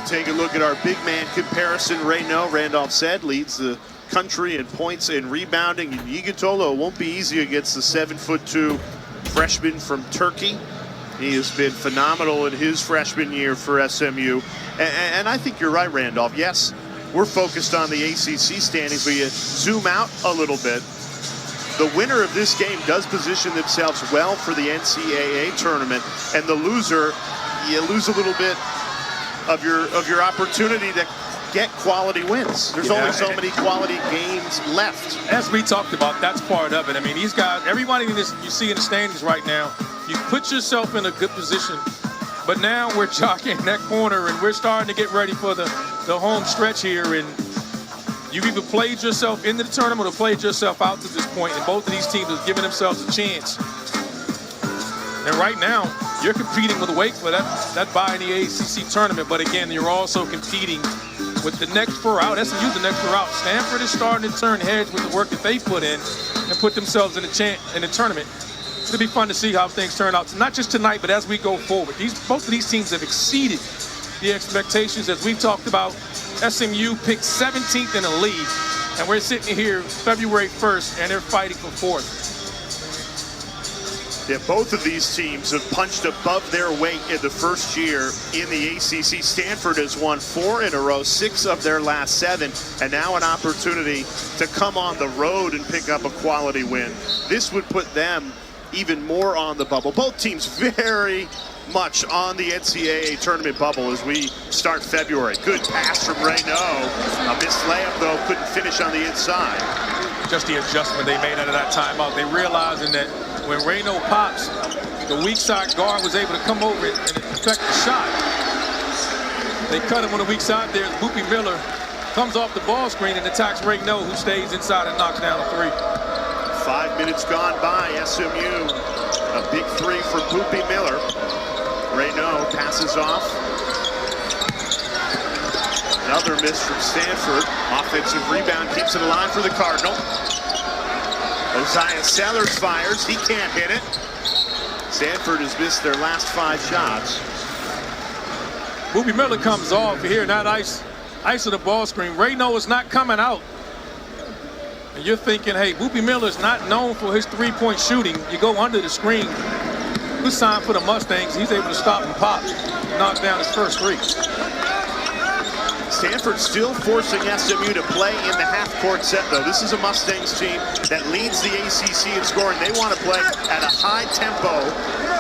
You take a look at our big man comparison. Randolph said, leads the country in points and rebounding. And Yigitolo won't be easy against the 7'2" freshman from Turkey. He has been phenomenal in his freshman year for SMU. And I think you're right, Randolph. Yes, we're focused on the ACC standings, but you zoom out a little bit. The winner of this game does position themselves well for the NCAA tournament, and the loser, you lose a little bit of your opportunity to get quality wins. There's only so many quality games left. As we talked about, that's part of it. I mean, these guys, everybody in this you see in the standings right now, you put yourself in a good position, but now we're jockeying that corner and we're starting to get ready for the home stretch here, and you've either played yourself into the tournament or played yourself out to this point, and both of these teams have given themselves a chance. And right now, you're competing with Wake for that bye in the ACC tournament, but again, you're also competing with the next four out. SMU's the next four out. Stanford is starting to turn heads with the work that they put in and put themselves in the tournament. It'll be fun to see how things turn out, not just tonight, but as we go forward. Both of these teams have exceeded the expectations. As we talked about, SMU picked 17th in the league, and we're sitting here February 1st, and they're fighting for 4th. Yeah, both of these teams have punched above their weight in the first year in the ACC. Stanford has won 4 in a row, 6 of their last 7, and now an opportunity to come on the road and pick up a quality win. This would put them even more on the bubble. Both teams very much on the NCAA tournament bubble as we start February. Good pass from Reno. A missed layup, though, couldn't finish on the inside. Just the adjustment they made out of that timeout. They realizing that when Reno pops, the weak side guard was able to come over and affect the shot. They cut him on the weak side there. Boopy Miller comes off the ball screen and attacks Reno, who stays inside and knocks down a 3. 5 minutes gone by. SMU, a big 3 for Boopy Miller. Reno passes off. Another miss from Stanford. Offensive rebound keeps it alive for the Cardinal. Josiah Sellers fires. He can't hit it. Stanford has missed their last 5 shots. Boopy Miller comes off here, not ice of the ball screen. Reno is not coming out. And you're thinking, hey, Boopy Miller's not known for his 3-point shooting. You go under the screen. Who's signed for the Mustangs? He's able to stop and pop, knock down his first 3. Stanford still forcing SMU to play in the half-court set, though. This is a Mustangs team that leads the ACC in scoring. They want to play at a high tempo.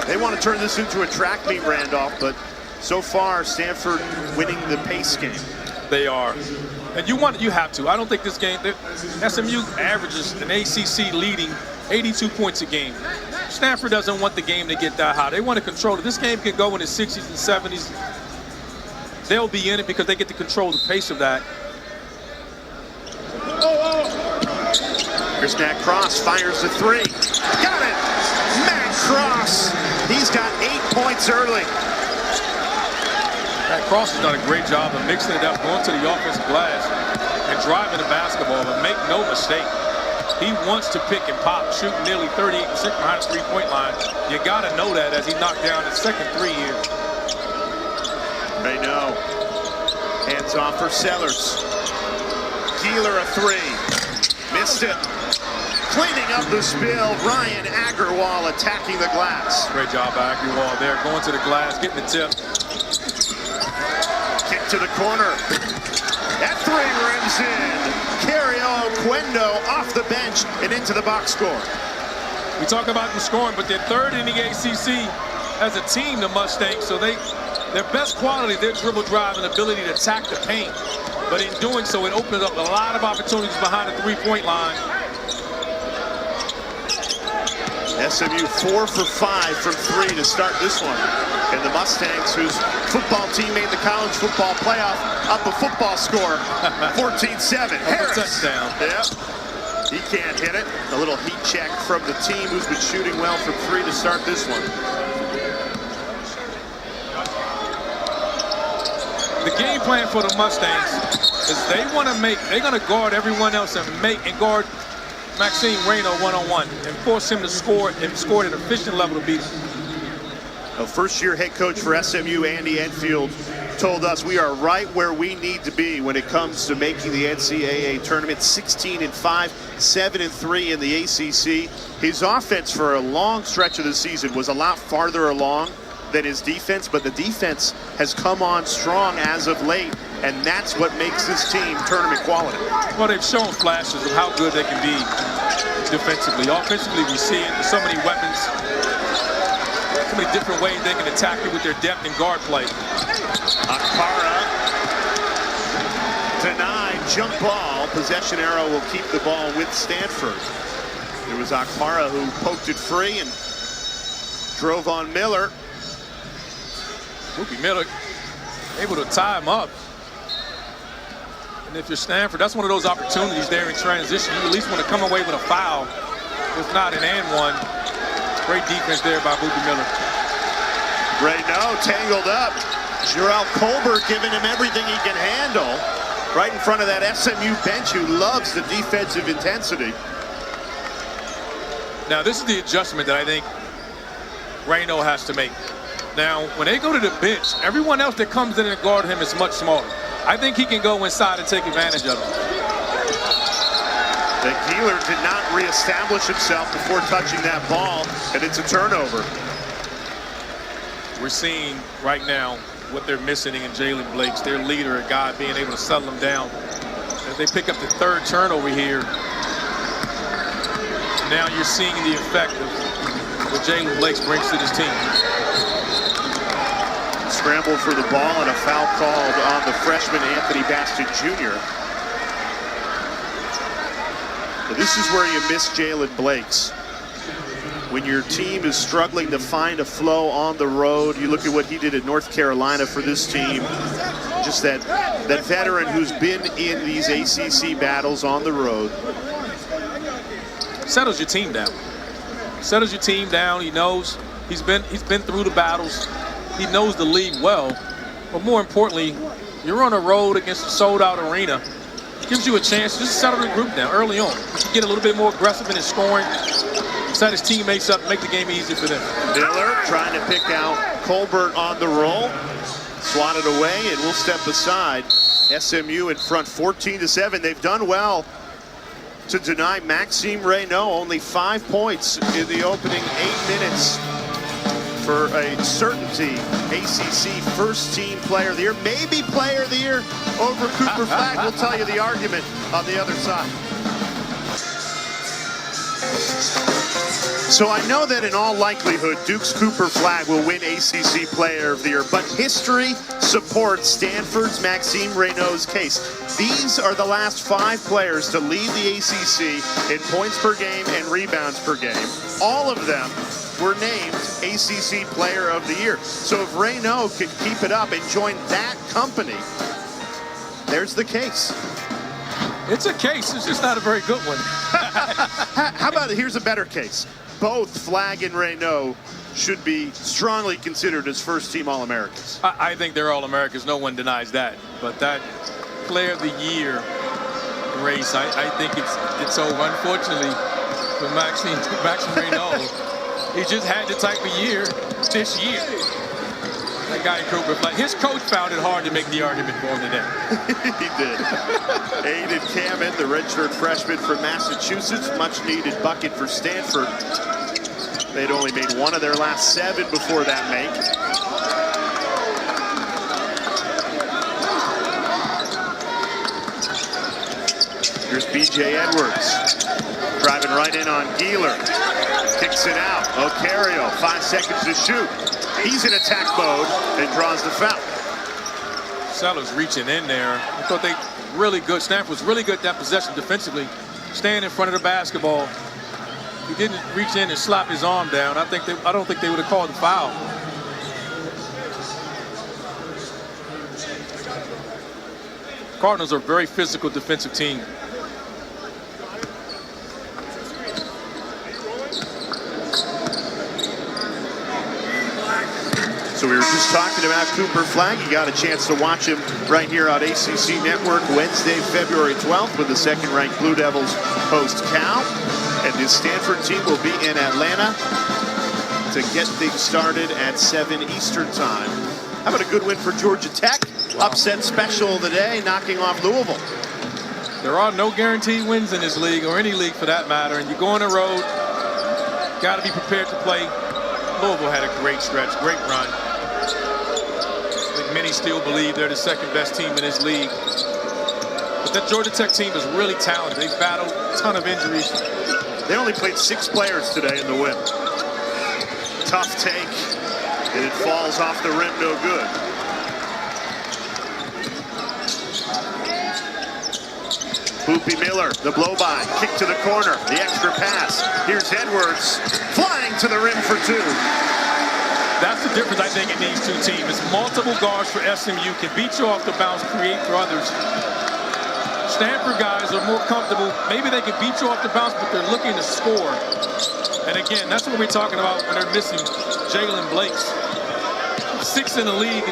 They want to turn this into a track meet, Randolph, but so far, Stanford winning the pace game. They are. And you have to. I don't think this game, SMU averages an ACC leading 82 points a game. Stanford doesn't want the game to get that high. They want to control it. This game can go in the 60s and 70s. They'll be in it because they get to control the pace of that. Here's Matt Cross, fires the 3. Got it! Matt Cross, he's got 8 points early. Matt Cross has done a great job of mixing it up, going to the offensive glass and driving the basketball, but make no mistake. He wants to pick and pop, shooting nearly 38% behind the 3-point line. You got to know that as he knocked down his second 3 here. Reno, hands off for Sellers. Keeler a 3, missed it. Cleaning up the spill, Ryan Agarwal attacking the glass. Great job by Agarwal there, going to the glass, getting the tip. Kick to the corner. That 3 rims in. Cario Quendo off the bench and into the box score. We talk about them scoring, but they're 3rd in the ACC as a team, the Mustangs, so their best quality, their dribble drive and ability to attack the paint. But in doing so, it opens up a lot of opportunities behind the 3-point line. SMU 4 for 5 from 3 to start this one. And the Mustangs, whose football team made the college football playoff, up a football score, 14-7. Harris. Touchdown. Yeah. He can't hit it. A little heat check from the team who's been shooting well from 3 to start this one. The game plan for the Mustangs is they're going to guard everyone else and guard Maxime Reno one-on-one and force him to score at an efficient level to beat him. A first-year head coach for SMU, Andy Enfield, told us we are right where we need to be when it comes to making the NCAA tournament. 16-5, 7-3 in the ACC. His offense for a long stretch of the season was a lot farther along than his defense, but the defense has come on strong as of late, and that's what makes this team tournament quality. Well, they've shown flashes of how good they can be defensively. Offensively, we see it. There's so many weapons, so many different ways they can attack you with their depth and guard play. Akpara denied, jump ball. Possession arrow will keep the ball with Stanford. It was Akpara who poked it free and drove on Miller. Whoopi Miller able to tie him up. And if you're Stanford, that's one of those opportunities there in transition. You at least want to come away with a foul, if not an and one. Great defense there by Whoopi Miller. Raynaud tangled up. Jarrell Colbert giving him everything he can handle. Right in front of that SMU bench who loves the defensive intensity. Now this is the adjustment that I think Raynaud has to make. Now, when they go to the bench, everyone else that comes in and guard him is much smaller. I think he can go inside and take advantage of it. The Keeler did not reestablish himself before touching that ball, and it's a turnover. We're seeing right now what they're missing in Jalen Blakes, their leader, a guy being able to settle them down. As they pick up the third turnover here, now you're seeing the effect of what Jalen Blakes brings to this team. Scramble for the ball and a foul called on the freshman Anthony Baston Jr. But this is where you miss Jalen Blakes. When your team is struggling to find a flow on the road, you look at what he did at North Carolina for this team. Just that veteran who's been in these ACC battles on the road. Settles your team down. Settles your team down. He knows he's been through the battles. He knows the league well, but more importantly, you're on a road against a sold-out arena. It gives you a chance to just settle the group down early on. You can get a little bit more aggressive in his scoring, set his teammates up, make the game easier for them. Miller trying to pick out Colbert on the roll, swatted away, and we'll step aside. SMU in front, 14-7. They've done well to deny Maxime Raynaud only 5 points in the opening 8 minutes. For a certainty, ACC first team player of the year, maybe player of the year over Cooper Flagg. We'll tell you the argument on the other side. So I know that in all likelihood, Duke's Cooper Flagg will win ACC player of the year, but history supports Stanford's Maxime Raynaud's case. These are the last 5 players to lead the ACC in points per game and rebounds per game. All of them were named ACC Player of the Year. So if Raynaud can keep it up and join that company, there's the case. It's a case, it's just not a very good one. How about, here's a better case. Both Flagg and Raynaud should be strongly considered as first-team All-Americans. I think they're All-Americans, no one denies that. But that Player of the Year race, I think it's over. Unfortunately, for Maxime Raynaud, he just had the type of year this year. That guy Cooper Flagg, his coach found it hard to make the argument for him today. He did. Aiden Cammon, the redshirt freshman from Massachusetts, much-needed bucket for Stanford. They'd only made one of their last 7 before that make. Here's B.J. Edwards, driving right in on Keeler. Kicks it out. Ocario, 5 seconds to shoot. He's in attack mode and draws the foul. Sellers reaching in there. I thought they really good. Stanford was really good that possession defensively, staying in front of the basketball. He didn't reach in and slap his arm down. I don't think they would have called the foul. Cardinals are a very physical defensive team. So we were just talking about Cooper Flagg. You got a chance to watch him right here on ACC Network Wednesday, February 12th, when the second-ranked Blue Devils host Cal. And this Stanford team will be in Atlanta to get things started at 7 Eastern time. How about a good win for Georgia Tech? Wow. Upset special of the day, knocking off Louisville. There are no guaranteed wins in this league, or any league for that matter, and you go on the road, got to be prepared to play. Louisville had a great stretch, great run. I think many still believe they're the second best team in this league. But that Georgia Tech team is really talented. They've battled a ton of injuries. They only played 6 players today in the win. Tough take, and it falls off the rim, no good. Boopy Miller, the blow-by, kick to the corner, the extra pass. Here's Edwards, flying to the rim for 2. That's the difference, I think, in these two teams. Multiple guards for SMU can beat you off the bounce, create for others. Stanford guys are more comfortable. Maybe they can beat you off the bounce, but they're looking to score. And again, that's what we're talking about when they're missing Jalen Blakes. 6th in the league,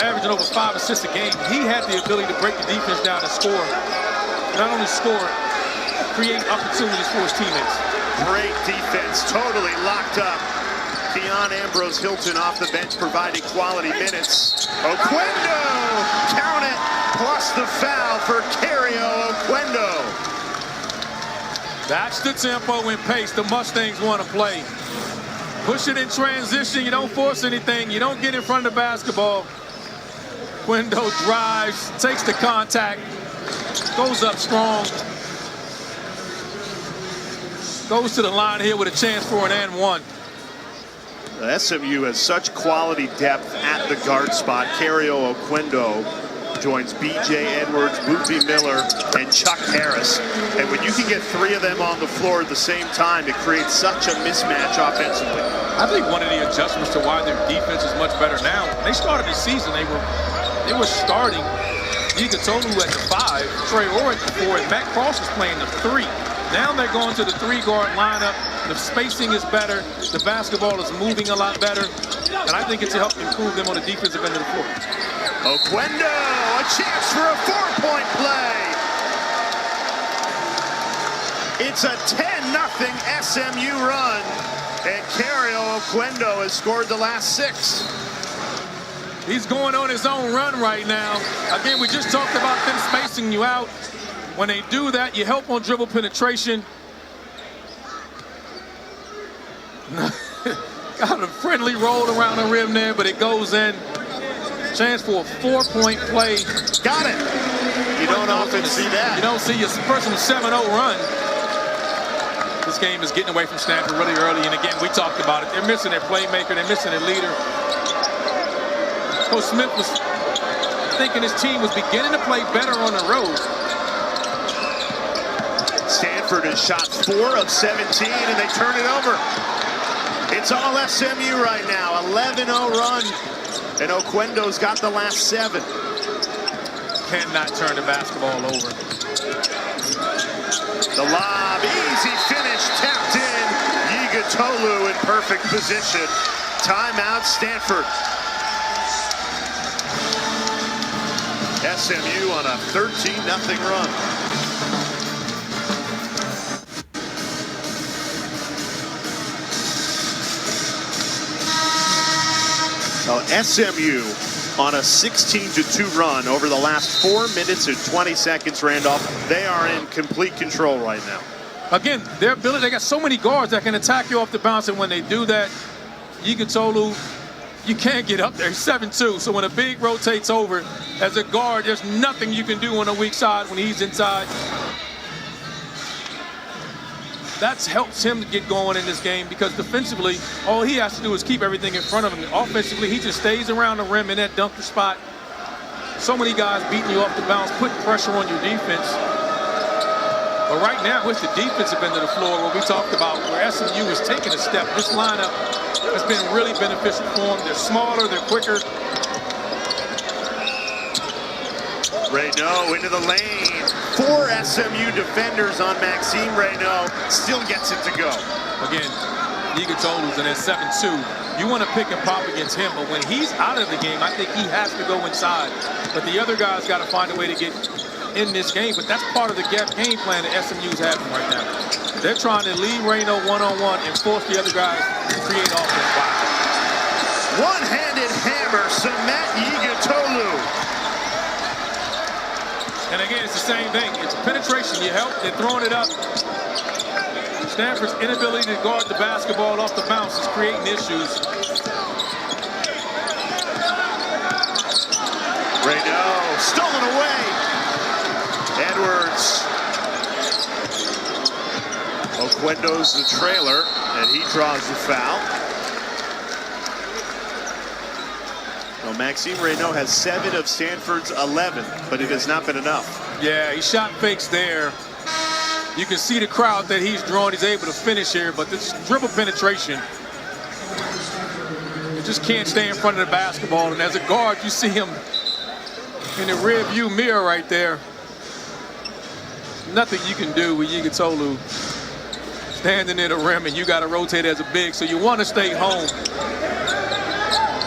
averaging over 5 assists a game. He had the ability to break the defense down and score. Not only score, create opportunities for his teammates. Great defense, totally locked up. Keon Ambrose Hilton off the bench, providing quality minutes. Oquendo, count it, plus the foul for Cario Oquendo. That's the tempo and pace the Mustangs want to play. Push it in transition, you don't force anything, you don't get in front of the basketball. Oquendo drives, takes the contact, goes up strong. Goes to the line here with a chance for an and one. The SMU has such quality depth at the guard spot. Cario Oquendo joins B.J. Edwards, Boopy Miller, and Chuck Harris. And when you can get 3 of them on the floor at the same time, it creates such a mismatch offensively. I think one of the adjustments to why their defense is much better now, they started the season, they were starting Igutolu at the 5, Trey Orr at the 4, and Matt Cross is playing the 3. Now they're going to the 3-guard lineup. The spacing is better. The basketball is moving a lot better. And I think it's to help improve them on the defensive end of the floor. Oquendo, a chance for a 4-point play. It's a 10-0 SMU run. And Cario Oquendo has scored the last 6. He's going on his own run right now. Again, we just talked about them spacing you out. When they do that, you help on dribble penetration. Got a friendly roll around the rim there, but it goes in. Chance for a 4-point play. Got it. You don't often see that. You don't see your personal 7-0 run. This game is getting away from Stanford really early, and again, we talked about it. They're missing their playmaker. They're missing their leader. Coach Smith was thinking his team was beginning to play better on the road. Stanford has shot 4 of 17, and they turn it over. It's all SMU right now. 11-0 run, and Oquendo's got the last 7. Cannot turn the basketball over. The lob, easy finish, tapped in. Igutolu in perfect position. Timeout, Stanford. SMU on a 13-0 run. Well, SMU on a 16-2 run over the last 4 minutes and 20 seconds, Randolph. They are in complete control right now. Again, their ability, they got so many guards that can attack you off the bounce, and when they do that, Igutolu, you can't get up there. He's 7'2", so when a big rotates over, as a guard, there's nothing you can do on the weak side when he's inside. That helps him to get going in this game, because defensively, all he has to do is keep everything in front of him. Offensively, he just stays around the rim in that dunker spot. So many guys beating you off the bounce, putting pressure on your defense. But right now, it's the defensive end of the floor where we talked about where SMU is taking a step. This lineup has been really beneficial for them. They're smaller, they're quicker. Reynaud into the lane. 4 SMU defenders on Maxime Reynaud. Still gets it to go. Again, Igutolu's in at 7'2". You want to pick and pop against him, but when he's out of the game, I think he has to go inside. But the other guys got to find a way to get in this game, but that's part of the game plan that SMU's having right now. They're trying to leave Reno one-on-one and force the other guys to create offense. Wow. One-handed hammer, Samet Yigatolu. And again, it's the same thing. It's penetration. You help, they're throwing it up. Stanford's inability to guard the basketball off the bounce is creating issues. Reno, stolen away. Edwards. Oquendo's the trailer, and he draws the foul. Well, Maxime Reno has 7 of Stanford's 11, but it has not been enough. Yeah, he shot fakes there. You can see the crowd that he's drawn. He's able to finish here, but this dribble penetration, you just can't stay in front of the basketball. And as a guard, you see him in the rear view mirror right there. Nothing you can do with Yigatolu standing near the rim, and you got to rotate as a big, so you want to stay home.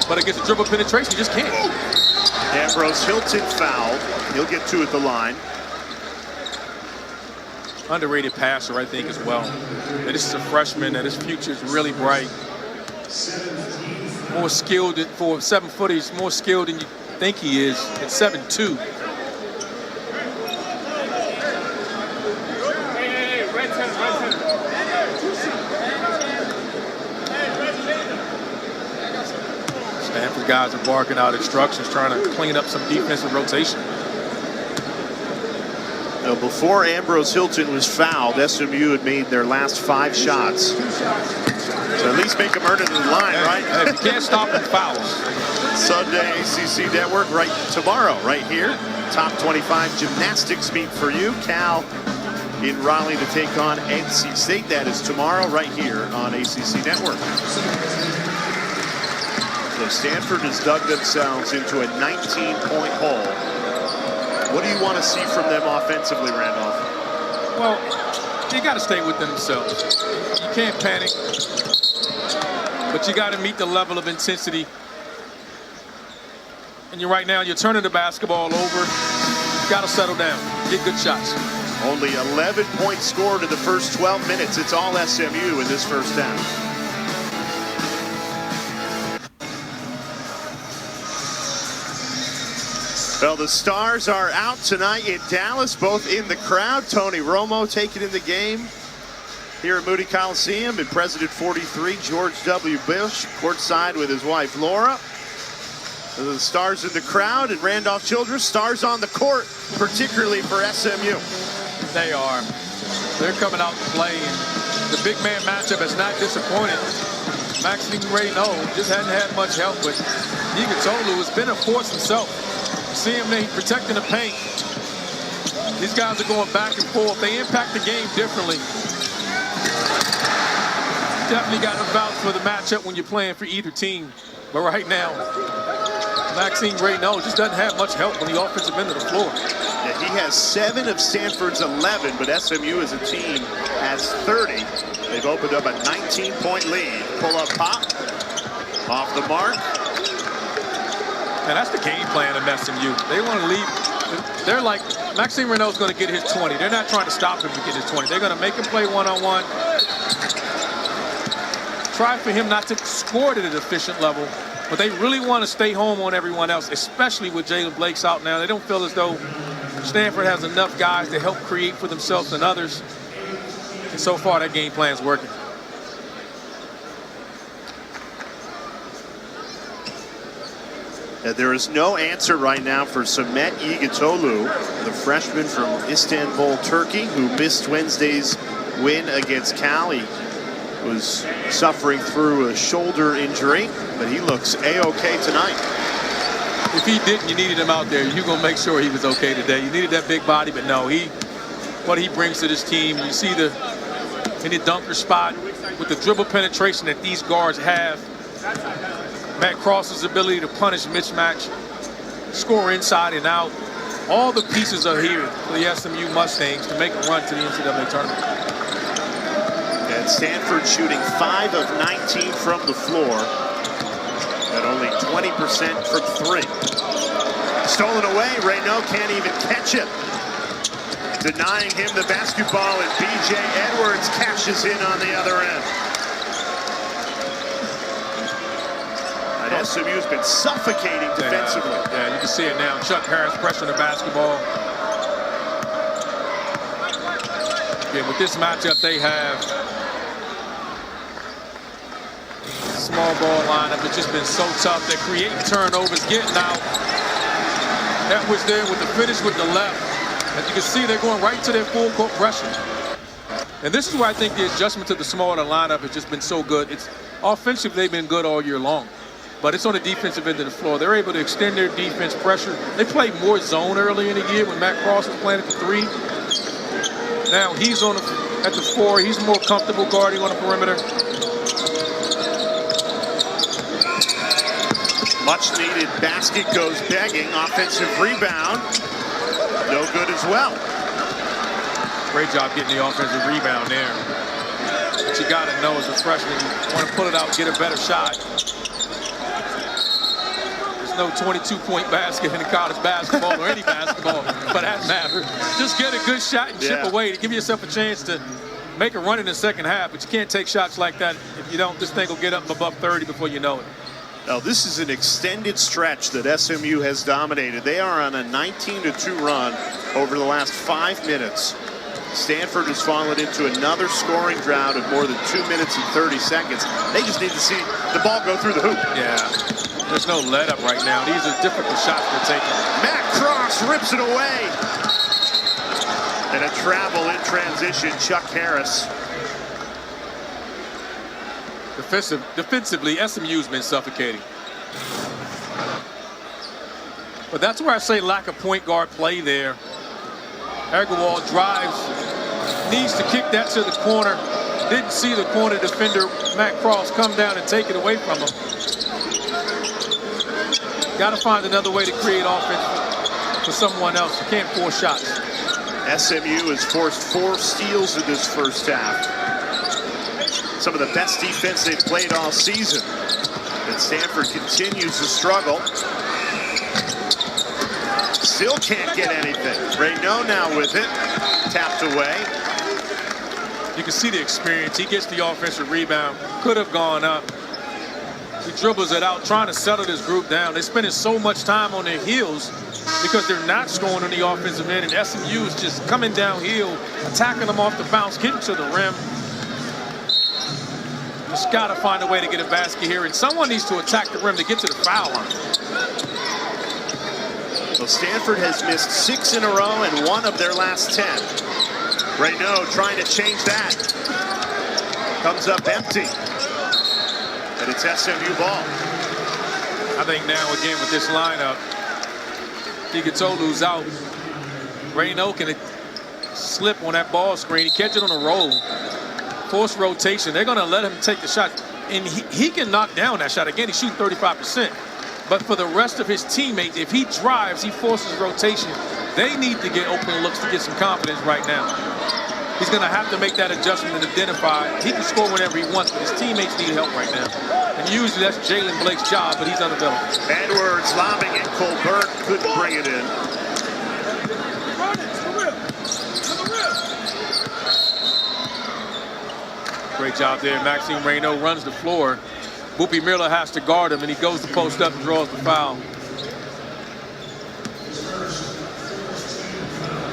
But against the dribble penetration, you just can't. Ambrose Hilton fouled. He'll get 2 at the line. Underrated passer, I think, as well. And this is a freshman, and his future is really bright. More skilled for a 7-footer. He's more skilled than you think he is at 7'2". Stanford guys are barking out instructions, trying to clean up some defensive rotation. Before Ambrose Hilton was fouled, SMU had made their last 5 shots. So at least make them earn it in the line, right? If you can't stop them, fouls. Sunday ACC Network right tomorrow, right here. Top 25 gymnastics meet for you. Cal in Raleigh to take on NC State. That is tomorrow right here on ACC Network. So Stanford has dug themselves into a 19-point hole. What do you want to see from them offensively, Randolph? Well, you got to stay with themselves. You can't panic, but you got to meet the level of intensity. And right now, you're turning the basketball over. You got to settle down, get good shots. Only 11 points scored in the first 12 minutes. It's all SMU in this first half. Well, the Stars are out tonight in Dallas, both in the crowd. Tony Romo taking in the game here at Moody Coliseum, and President 43, George W. Bush, courtside with his wife, Laura. The Stars in the crowd, and Randolph Childress, Stars on the court, particularly for SMU. They are. They're coming out to play, and the big man matchup has not disappointed. Maxime Reno just hadn't had much help, but Yigatolu has been a force himself. See him there, he's protecting the paint. These guys are going back and forth. They impact the game differently. Definitely got to vouch for the matchup when you're playing for either team. But right now, Maxime Reno just doesn't have much help on the offensive end of the floor. Yeah, he has 7 of Stanford's 11, but SMU as a team has 30. They've opened up a 19-point lead. Pull-up pop, off the mark. And that's the game plan of SMU. They want to leave. They're like, Maxime Reno's going to get his 20. They're not trying to stop him to get his 20. They're going to make him play one-on-one. Try for him not to score at an efficient level, but they really want to stay home on everyone else, especially with Jalen Blake's out now. They don't feel as though Stanford has enough guys to help create for themselves and others. And so far, that game plan is working. There is no answer right now for Samet Yigatolu, the freshman from Istanbul, Turkey, who missed Wednesday's win against Cal. He was suffering through a shoulder injury, but he looks A-OK tonight. If he didn't, you needed him out there. You're going to make sure he was okay today. You needed that big body, but no, what he brings to this team, you see in the dunker spot with the dribble penetration that these guards have. Matt Cross's ability to punish mismatch, score inside and out. All the pieces are here for the SMU Mustangs to make a run to the NCAA tournament. And Stanford shooting 5 of 19 from the floor, and only 20% from 3. Stolen away, Reno can't even catch it. denying him the basketball, and B.J. Edwards cashes in on the other end. And SMU has been suffocating defensively. Yeah, you can see it now. Chuck Harris pressuring the basketball. Yeah, with this matchup, they have small ball lineup. It's just been so tough. They're creating turnovers, getting out. Edwards there with the finish with the left. As you can see, they're going right to their full court pressure. And this is where I think the adjustment to the smaller lineup has just been so good. It's offensively, they've been good all year long. But it's on the defensive end of the floor. They're able to extend their defense pressure. They played more zone early in the year when Matt Cross was playing at the 3. Now he's on at the 4. He's more comfortable guarding on the perimeter. Much needed basket goes begging. Offensive rebound. No good as well. Great job getting the offensive rebound there. But you got to know as a freshman, you want to pull it out and get a better shot. There's no 22-point basket in college basketball or any basketball for that matter. Just get a good shot and chip away to give yourself a chance to make a run in the second half. But you can't take shots like that if you don't. This thing will get up above 30 before you know it. Now, this is an extended stretch that SMU has dominated. They are on a 19-2 run over the last 5 minutes. Stanford has fallen into another scoring drought of more than 2 minutes and 30 seconds. They just need to see the ball go through the hoop. Yeah, there's no let up right now. These are difficult shots they're taking. Matt Cross rips it away. And a travel in transition, Chuck Harris. Defensively, SMU's been suffocating. But that's where I say lack of point guard play there. Agarwal drives, needs to kick that to the corner. Didn't see the corner defender, Matt Cross, come down and take it away from him. Got to find another way to create offense for someone else. You can't force shots. SMU has forced 4 steals in this first half. Some of the best defense they've played all season. And Stanford continues to struggle. Still can't get anything. Raynaud now with it. Tapped away. You can see the experience. He gets the offensive rebound. Could have gone up. He dribbles it out, trying to settle this group down. They're spending so much time on their heels because they're not scoring on the offensive end. And SMU is just coming downhill, attacking them off the bounce, getting to the rim. Just got to find a way to get a basket here, and someone needs to attack the rim to get to the foul line. Well, Stanford has missed 6 in a row and 1 of their last 10. Raynaud trying to change that. Comes up empty. And it's SMU ball. I think now, again, with this lineup, Igutolu's out. Raynaud can slip on that ball screen. He catch it on a roll. Force rotation. They're going to let him take the shot. And he can knock down that shot. Again, he's shooting 35%. But for the rest of his teammates, if he drives, he forces rotation. They need to get open looks to get some confidence right now. He's going to have to make that adjustment and identify. He can score whenever he wants, but his teammates need help right now. And usually that's Jalen Blake's job, but he's unavailable. Edwards lobbing it. Colbert couldn't bring it in. Great job there. Maxime Raynaud runs the floor. Boopie Miller has to guard him, and he goes to post up and draws the foul.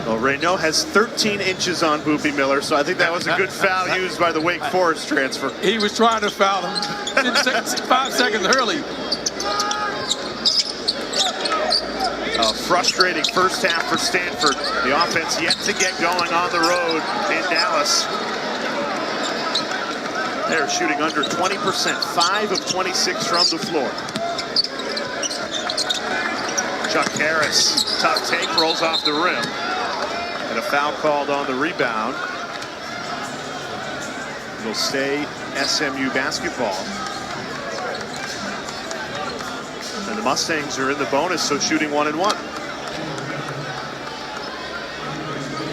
Well, Raynaud has 13 inches on Boopie Miller, so I think that was a good foul used by the Wake Forest transfer. He was trying to foul him 5 seconds early. A frustrating first half for Stanford. The offense yet to get going on the road in Dallas. They're shooting under 20%, 5 of 26 from the floor. Chuck Harris, tough take, rolls off the rim. And a foul called on the rebound. It'll stay SMU basketball. And the Mustangs are in the bonus, so shooting 1 and 1.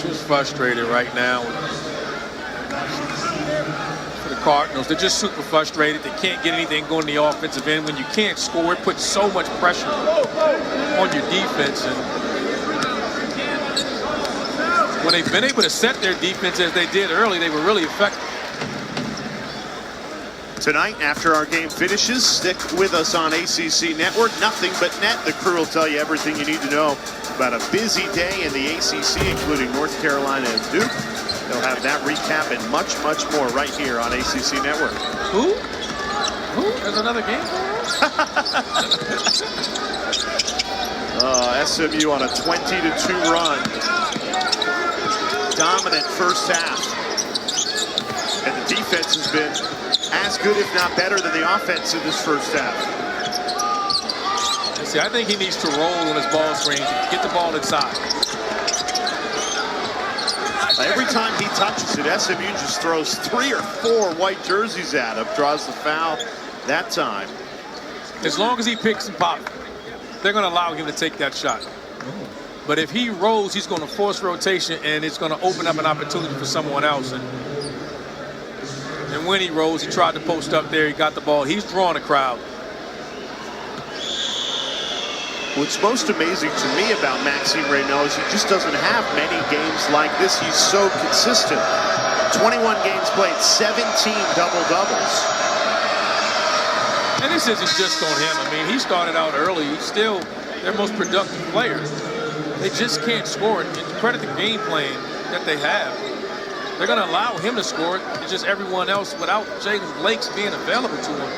Just frustrated right now. The Cardinals, they're just super frustrated. They can't get anything going in the offensive end. When you can't score, it puts so much pressure on your defense. And when they've been able to set their defense as they did early, they were really effective. Tonight, after our game finishes, stick with us on ACC Network. Nothing but net. The crew will tell you everything you need to know about a busy day in the ACC, including North Carolina and Duke. They'll have that recap and much, much more right here on ACC Network. Who? There's another game? SMU on a 20-2 run. Dominant first half. And the defense has been as good, if not better, than the offense in this first half. See, I think he needs to roll on his ball screen to get the ball inside. Every time he touches it, SMU just throws 3 or 4 white jerseys at him, draws the foul that time. As long as he picks and pops, they're going to allow him to take that shot. But if he rolls, he's going to force rotation, and it's going to open up an opportunity for someone else. And when he rolls, he tried to post up there. He got the ball. He's drawing a crowd. What's most amazing to me about Maxime Reynaud is he just doesn't have many games like this. He's so consistent. 21 games played, 17 double-doubles. And this isn't just on him. I mean, he started out early. He's still their most productive player. They just can't score it. And credit the game plan that they have. They're going to allow him to score it. It's just everyone else, without Jalen Blakes being available to him,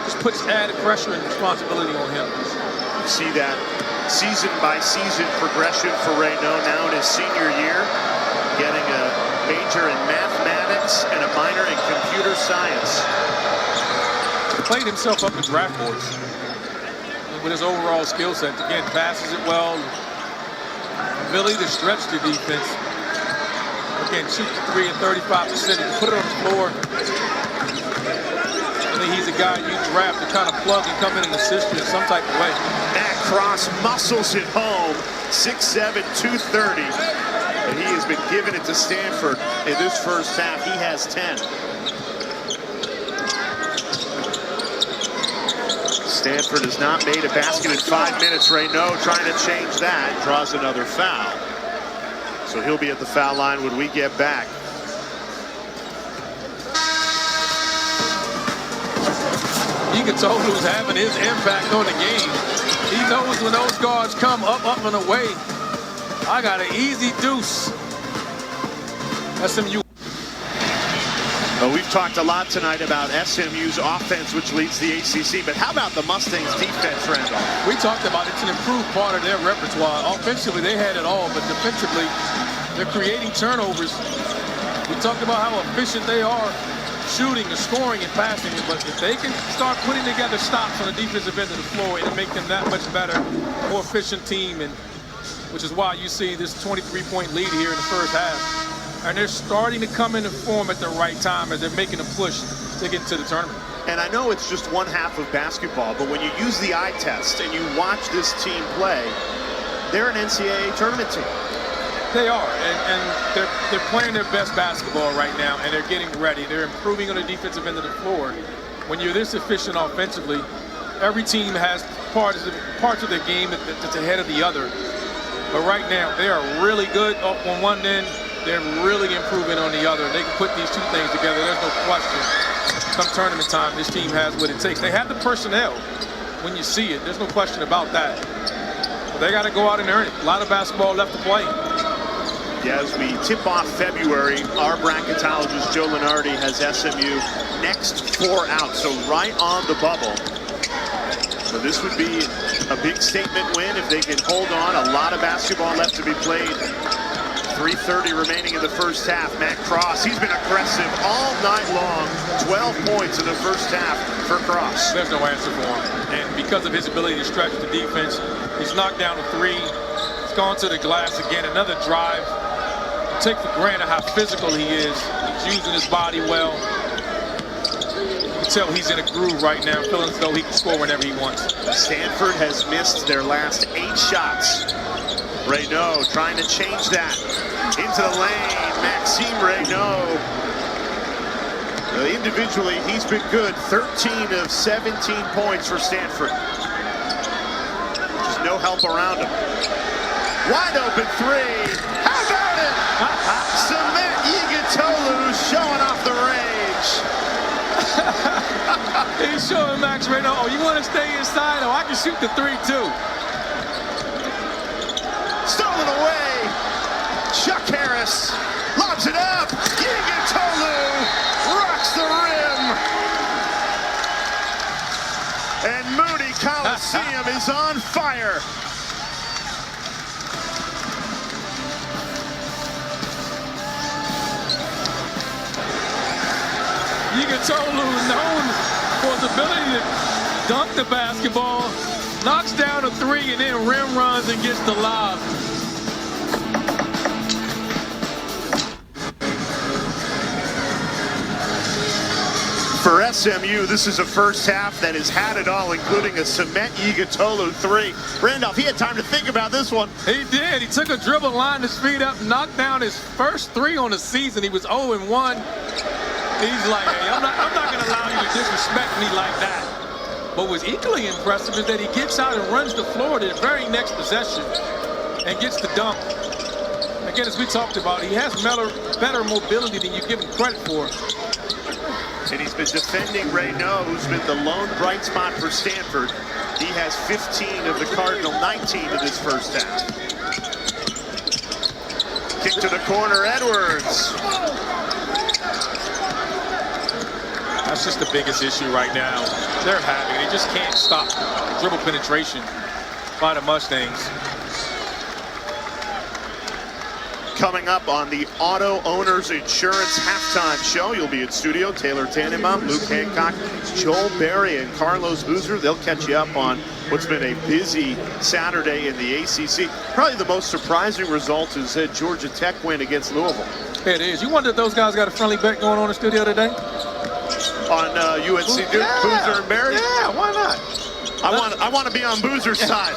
just puts added pressure and responsibility on him. You see that season-by-season progression for Reynaud now in his senior year, getting a major in mathematics and a minor in computer science. He played himself up in draft boards with his overall skill set. Again, passes it well, ability to stretch the defense. Again, shoot the 3 at 35%, and put it on the floor. I think he's a guy you draft to kind of plug and come in and assist you in some type of way. Matt Cross muscles it home, 6'7", 230. And he has been giving it to Stanford in this first half. He has 10. Stanford has not made a basket in 5 minutes. Reynaud trying to change that, draws another foul. So he'll be at the foul line when we get back. Igutolu's having his impact on the game. He knows when those guards come up, and away. I got an easy deuce. SMU. Well, we've talked a lot tonight about SMU's offense, which leads the ACC, but how about the Mustangs' defense, Randolph? We talked about it's an improved part of their repertoire. Offensively, they had it all, but defensively, they're creating turnovers. We talked about how efficient they are shooting and scoring and passing, but if they can start putting together stops on the defensive end of the floor, it'll make them that much better, more efficient team, and which is why you see this 23-point lead here in the first half. And they're starting to come into form at the right time as they're making a push to get to the tournament. And I know it's just one half of basketball, but when you use the eye test and you watch this team play, they're an NCAA tournament team. They are, and they're playing their best basketball right now, and they're getting ready. They're improving on the defensive end of the floor. When you're this efficient offensively, every team has parts of their game that's ahead of the other. But right now, they are really good up on one end. They're really improving on the other. They can put these two things together. There's no question. Come tournament time, this team has what it takes. They have the personnel when you see it. There's no question about that. But they got to go out and earn it. A lot of basketball left to play. Yeah, as we tip off February, our bracketologist Joe Lenardi has SMU next 4 out, so right on the bubble. So this would be a big statement win if they can hold on. A lot of basketball left to be played. 3:30 remaining in the first half. Matt Cross, he's been aggressive all night long. 12 points in the first half for Cross. There's no answer for him. And because of his ability to stretch the defense, he's knocked down a 3. He's gone to the glass again. Another drive. Take for granted how physical he is. He's using his body well. You can tell he's in a groove right now, feeling as though he can score whenever he wants. Stanford has missed their last 8 shots. Reynaud trying to change that. Into the lane, Maxime Reynaud. Individually, he's been good. 13 of 17 points for Stanford. Just no help around him. Wide open three. How about it? Cement Igitolu showing off the range. He's showing Max right now, oh, you want to stay inside? Oh, I can shoot the three, too. Stolen away. Chuck Harris lobs it up. Igitolu rocks the rim. And Moody Coliseum is on fire. Igitolu, known for his ability to dunk the basketball, knocks down a three and then rim runs and gets the lob. For SMU, this is a first half that has had it all, including a Cement Igitolu three. Randolph, he had time to think about this one. He did. He took a dribble, lined his feet up, knocked down his first three on the season. He was 0-1. He's like, hey, I'm not going to allow you to disrespect me like that. But what's equally impressive is that he gets out and runs the floor to the very next possession and gets the dunk. Again, as we talked about, he has better mobility than you give him credit for. And he's been defending Reynaud, who's been the lone bright spot for Stanford. He has 15 of the Cardinal 19 in this first half. Kick to the corner, Edwards. That's just the biggest issue right now. They're having. They just can't stop dribble penetration by the Mustangs. Coming up on the Auto Owners Insurance Halftime Show, you'll be in studio. Taylor Tannenbaum, Luke Hancock, Joel Berry, and Carlos Boozer. They'll catch you up on what's been a busy Saturday in the ACC. Probably the most surprising result is that Georgia Tech win against Louisville. It is. You wonder if those guys got a friendly bet going on in the studio today? On UNC Duke, yeah. Boozer and Berry? Yeah, why not? I want to be on Boozer's side.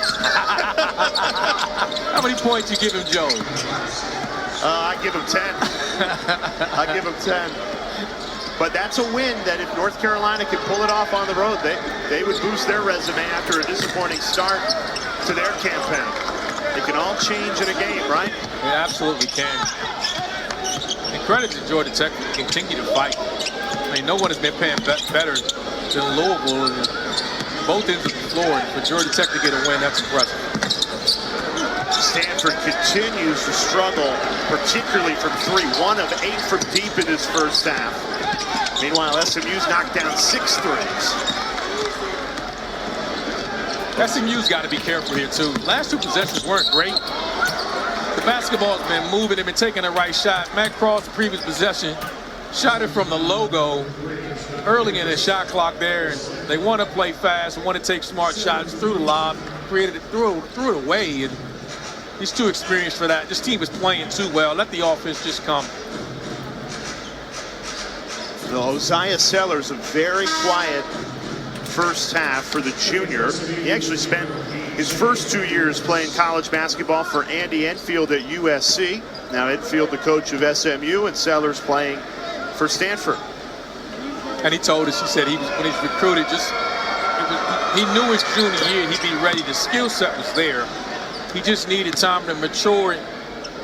How many points you give him, Joe? I give him 10. I give him 10. But that's a win that if North Carolina can pull it off on the road, they would boost their resume after a disappointing start to their campaign. It can all change in a game, right? It absolutely can. And credit to Georgia Tech for continue to fight. I mean, no one has been playing better than Louisville in both ends of the floor. And for Georgia Tech to get a win, that's impressive. Stanford continues to struggle, particularly from three. 1 of 8 from deep in his first half. Meanwhile, SMU's knocked down 6 threes. SMU's got to be careful here, too. Last 2 possessions weren't great. The basketball's been moving. They've been taking the right shot. Matt Cross, the previous possession, shot it from the logo early in the shot clock there. And they want to play fast, want to take smart shots through the lob, threw it away. And he's too experienced for that. This team is playing too well. Let the offense just come. Osiah Sellers, a very quiet first half for the junior. He actually spent his first 2 years playing college basketball for Andy Enfield at USC. Now Enfield, the coach of SMU, and Sellers playing for Stanford. And he told us, he said when he's recruited, he knew his junior year he'd be ready. The skill set was there. He just needed time to mature and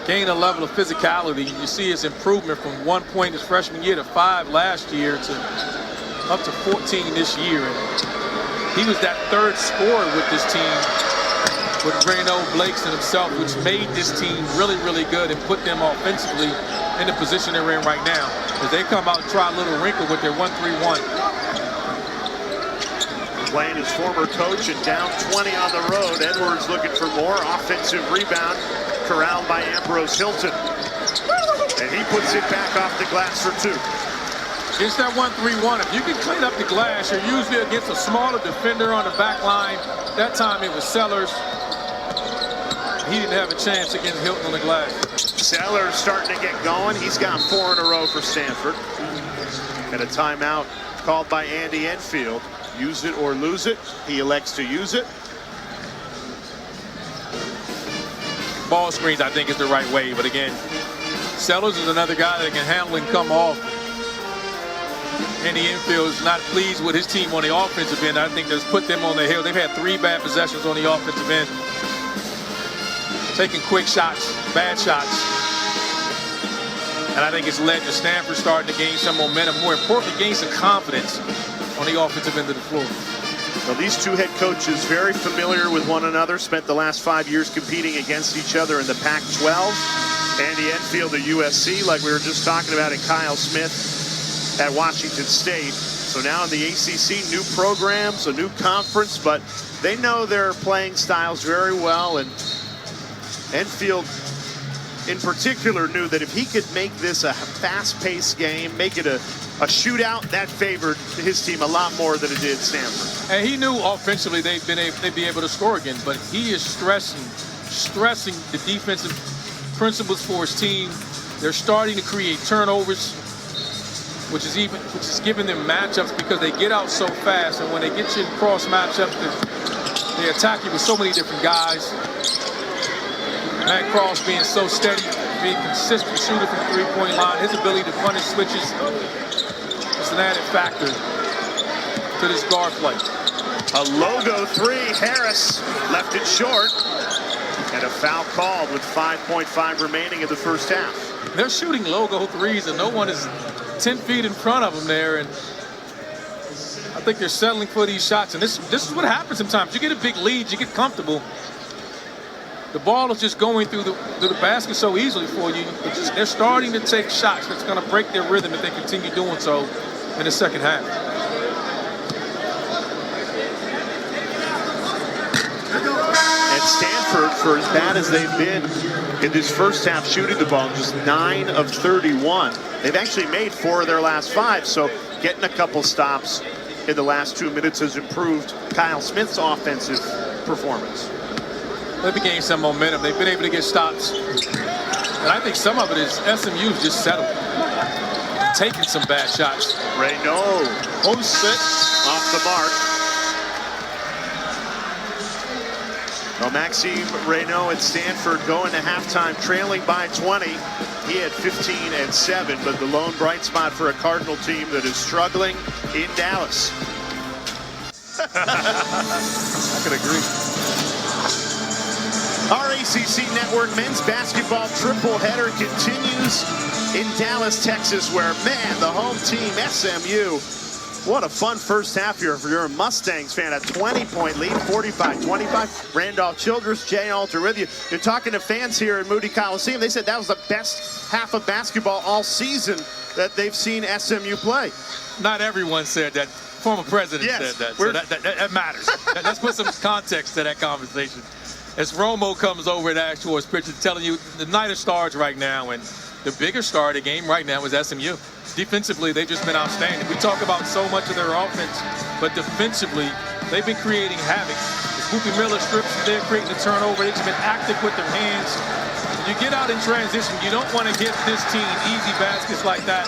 gain a level of physicality. You see his improvement from 1 point his freshman year to 5 last year to up to 14 this year. And he was that third scorer with this team, with Reynaud, Blakes, and himself, which made this team really, really good and put them offensively in the position they're in right now. As they come out and try a little wrinkle with their 1-3-1. Playing his former coach and down 20 on the road. Edwards looking for more. Offensive rebound corralled by Ambrose Hilton. And he puts it back off the glass for 2. Against that 1-3-1, if you can clean up the glass, you're usually against a smaller defender on the back line. That time it was Sellers. He didn't have a chance against Hilton on the glass. Sellers starting to get going. He's got 4 in a row for Stanford. And a timeout called by Andy Enfield. Use it or lose it. He elects to use it. Ball screens, I think, is the right way. But again, Sellers is another guy that can handle and come off. Andy Enfield is not pleased with his team on the offensive end. I think that's put them on the hill. They've had 3 bad possessions on the offensive end. taking quick shots, bad shots. And I think it's led to Stanford starting to gain some momentum. More importantly, gain some confidence on the offensive end of the floor. Well, these two head coaches very familiar with one another, spent the last 5 years competing against each other in the Pac-12. Andy Enfield at USC, like we were just talking about, and Kyle Smith at Washington State. So now in the ACC, new programs, a new conference, but they know their playing styles very well, and Enfield in particular knew that if he could make this a fast-paced game, make it a shootout, that favored his team a lot more than it did Stanford. And he knew offensively they'd be able to score again, but he is stressing the defensive principles for his team. They're starting to create turnovers, which is giving them matchups because they get out so fast, and when they get you in cross matchups, they attack you with so many different guys. Matt Cross being so steady, being consistent shooter from the three-point line, his ability to punish switches is an added factor to this guard play. A logo three, Harris left it short, and a foul called with 5.5 remaining in the first half. They're shooting logo threes, and no one is 10 feet in front of them there, and I think they're settling for these shots. And this is what happens sometimes. You get a big lead, you get comfortable. The ball is just going through the basket so easily for you. They're starting to take shots that's going to break their rhythm if they continue doing so in the second half. And Stanford, for as bad as they've been in this first half shooting the ball, just 9 of 31. They've actually made 4 of their last 5, so getting a couple stops in the last 2 minutes has improved Kyle Smith's offensive performance. They've gained some momentum. They've been able to get stops. And I think some of it is SMU's just settled. Taking some bad shots. Reynaud, post it, off the mark. Well, Maxime Reynaud at Stanford going to halftime trailing by 20. He had 15 and 7, but the lone bright spot for a Cardinal team that is struggling in Dallas. I could agree. Our ACC Network men's basketball triple header continues in Dallas, Texas, where, man, the home team, SMU, what a fun first half here for your Mustangs fan. A 20-point lead, 45-25. Randolph Childress, Jay Alter with you. You're talking to fans here at Moody Coliseum. They said that was the best half of basketball all season that they've seen SMU play. Not everyone said that. Former president said that, so that matters. Let's put some context to that conversation. As Romo comes over at Ash Schwartz Pritchard telling you the night of stars right now, and the biggest star of the game right now is SMU. Defensively, they've just been outstanding. We talk about so much of their offense, but defensively, they've been creating havoc. The Scoopy Miller strips, they're creating the turnover. They've just been active with their hands. You get out in transition, you don't want to give this team easy baskets like that.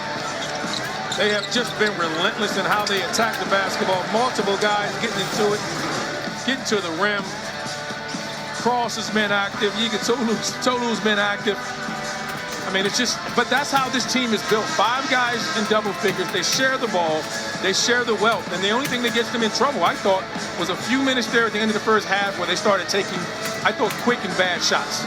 They have just been relentless in how they attack the basketball. Multiple guys getting into it, getting to the rim. Cross has been active. Tolu's been active. I mean, it's just, but that's how this team is built. 5 guys in double figures. They share the ball. They share the wealth. And the only thing that gets them in trouble, I thought, was a few minutes there at the end of the first half where they started taking, I thought, quick and bad shots.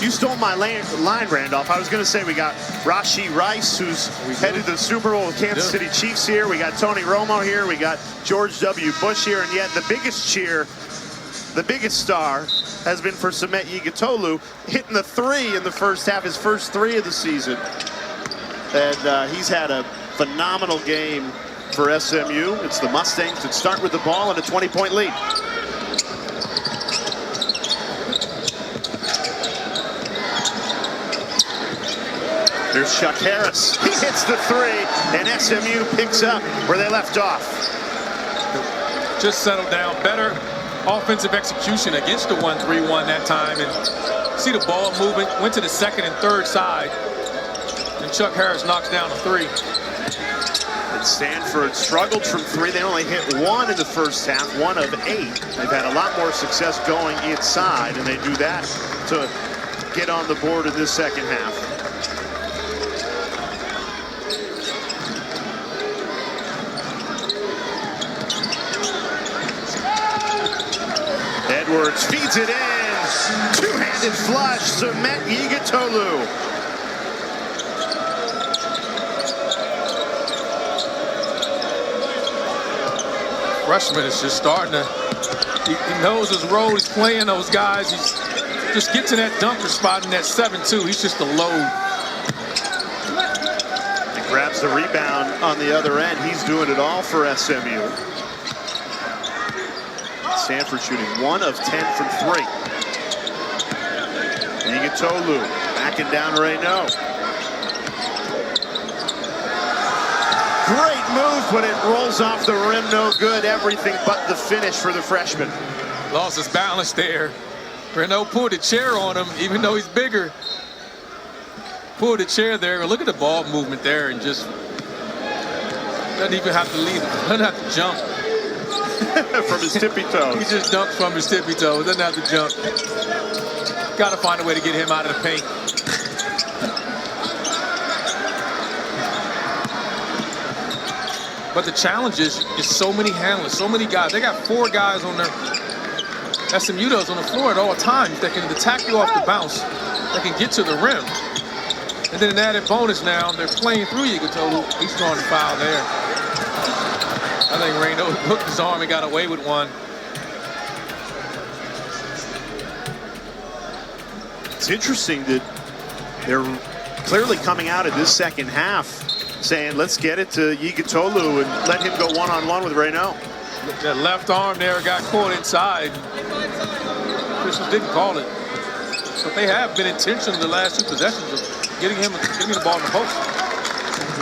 You stole my line, Randolph. I was going to say we got Rashee Rice, who's headed to the Super Bowl with Kansas City Chiefs here. We got Tony Romo here. We got George W. Bush here. And yet the biggest cheer, the biggest star, has been for Samet Yigitolu, hitting the 3 in the first half, his first 3 of the season. And he's had a phenomenal game for SMU. It's the Mustangs that start with the ball and a 20-point lead. There's Chuck Harris. He hits the 3, and SMU picks up where they left off. Just settled down. Better offensive execution against the 1-3-1 that time. And see the ball moving. Went to the second and third side. And Chuck Harris knocks down a 3. And Stanford struggled from 3. They only hit 1 in the first half, 1 of 8. They've had a lot more success going inside, and they do that to get on the board in this second half. Edwards feeds it in. Two-handed flush, Cement Yigitolu. Freshman is just starting to, he knows his role. He's playing those guys. He's just gets in that dunker spot in that 7-2. He's just a load. He grabs the rebound on the other end. He's doing it all for SMU. Stanford shooting 1 of 10 from 3. Yigitolu backing down Reynaud. Great move, but it rolls off the rim, no good. Everything but the finish for the freshman. Lost his balance there. Reynaud pulled a chair on him, even though he's bigger. Pulled a chair there. Look at the ball movement there, and just doesn't even have to leave. Doesn't have to jump. From his tippy toes. He just dunks from his tippy toes. Doesn't have to jump. Got to find a way to get him out of the paint. But the challenge is so many handlers, so many guys. They got 4 guys on their SMU does on the floor at all times that can attack you off the bounce, that can get to the rim. And then an added bonus now, they're playing through Yigitolu. He's throwing the foul there. I think Reynaud hooked his arm and got away with one. It's interesting that they're clearly coming out of this second half saying, let's get it to Yigitolu and let him go one-on-one with Reynaud. That left arm there got caught inside. Officials didn't call it. But they have been intentional the last 2 possessions of getting the ball in the post.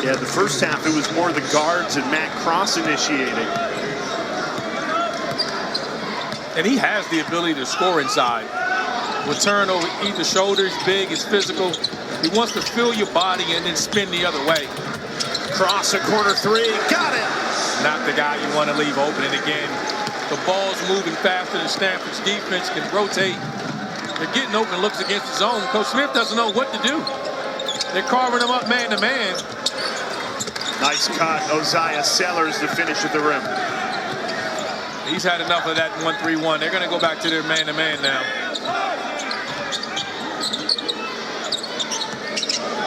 Yeah, the first half it was more the guards and Matt Cross initiating. And he has the ability to score inside. Will turn over either shoulder, he's big, he's physical. He wants to feel your body and then spin the other way. Cross a corner 3, got it! Not the guy you want to leave open. And again, the ball's moving faster than Stanford's defense can rotate. They're getting open looks against the zone. Coach Smith doesn't know what to do. They're carving them up man to man. Nice cut, Oziah Sellers to finish at the rim. He's had enough of that 1-3-1. They're going to go back to their man-to-man now.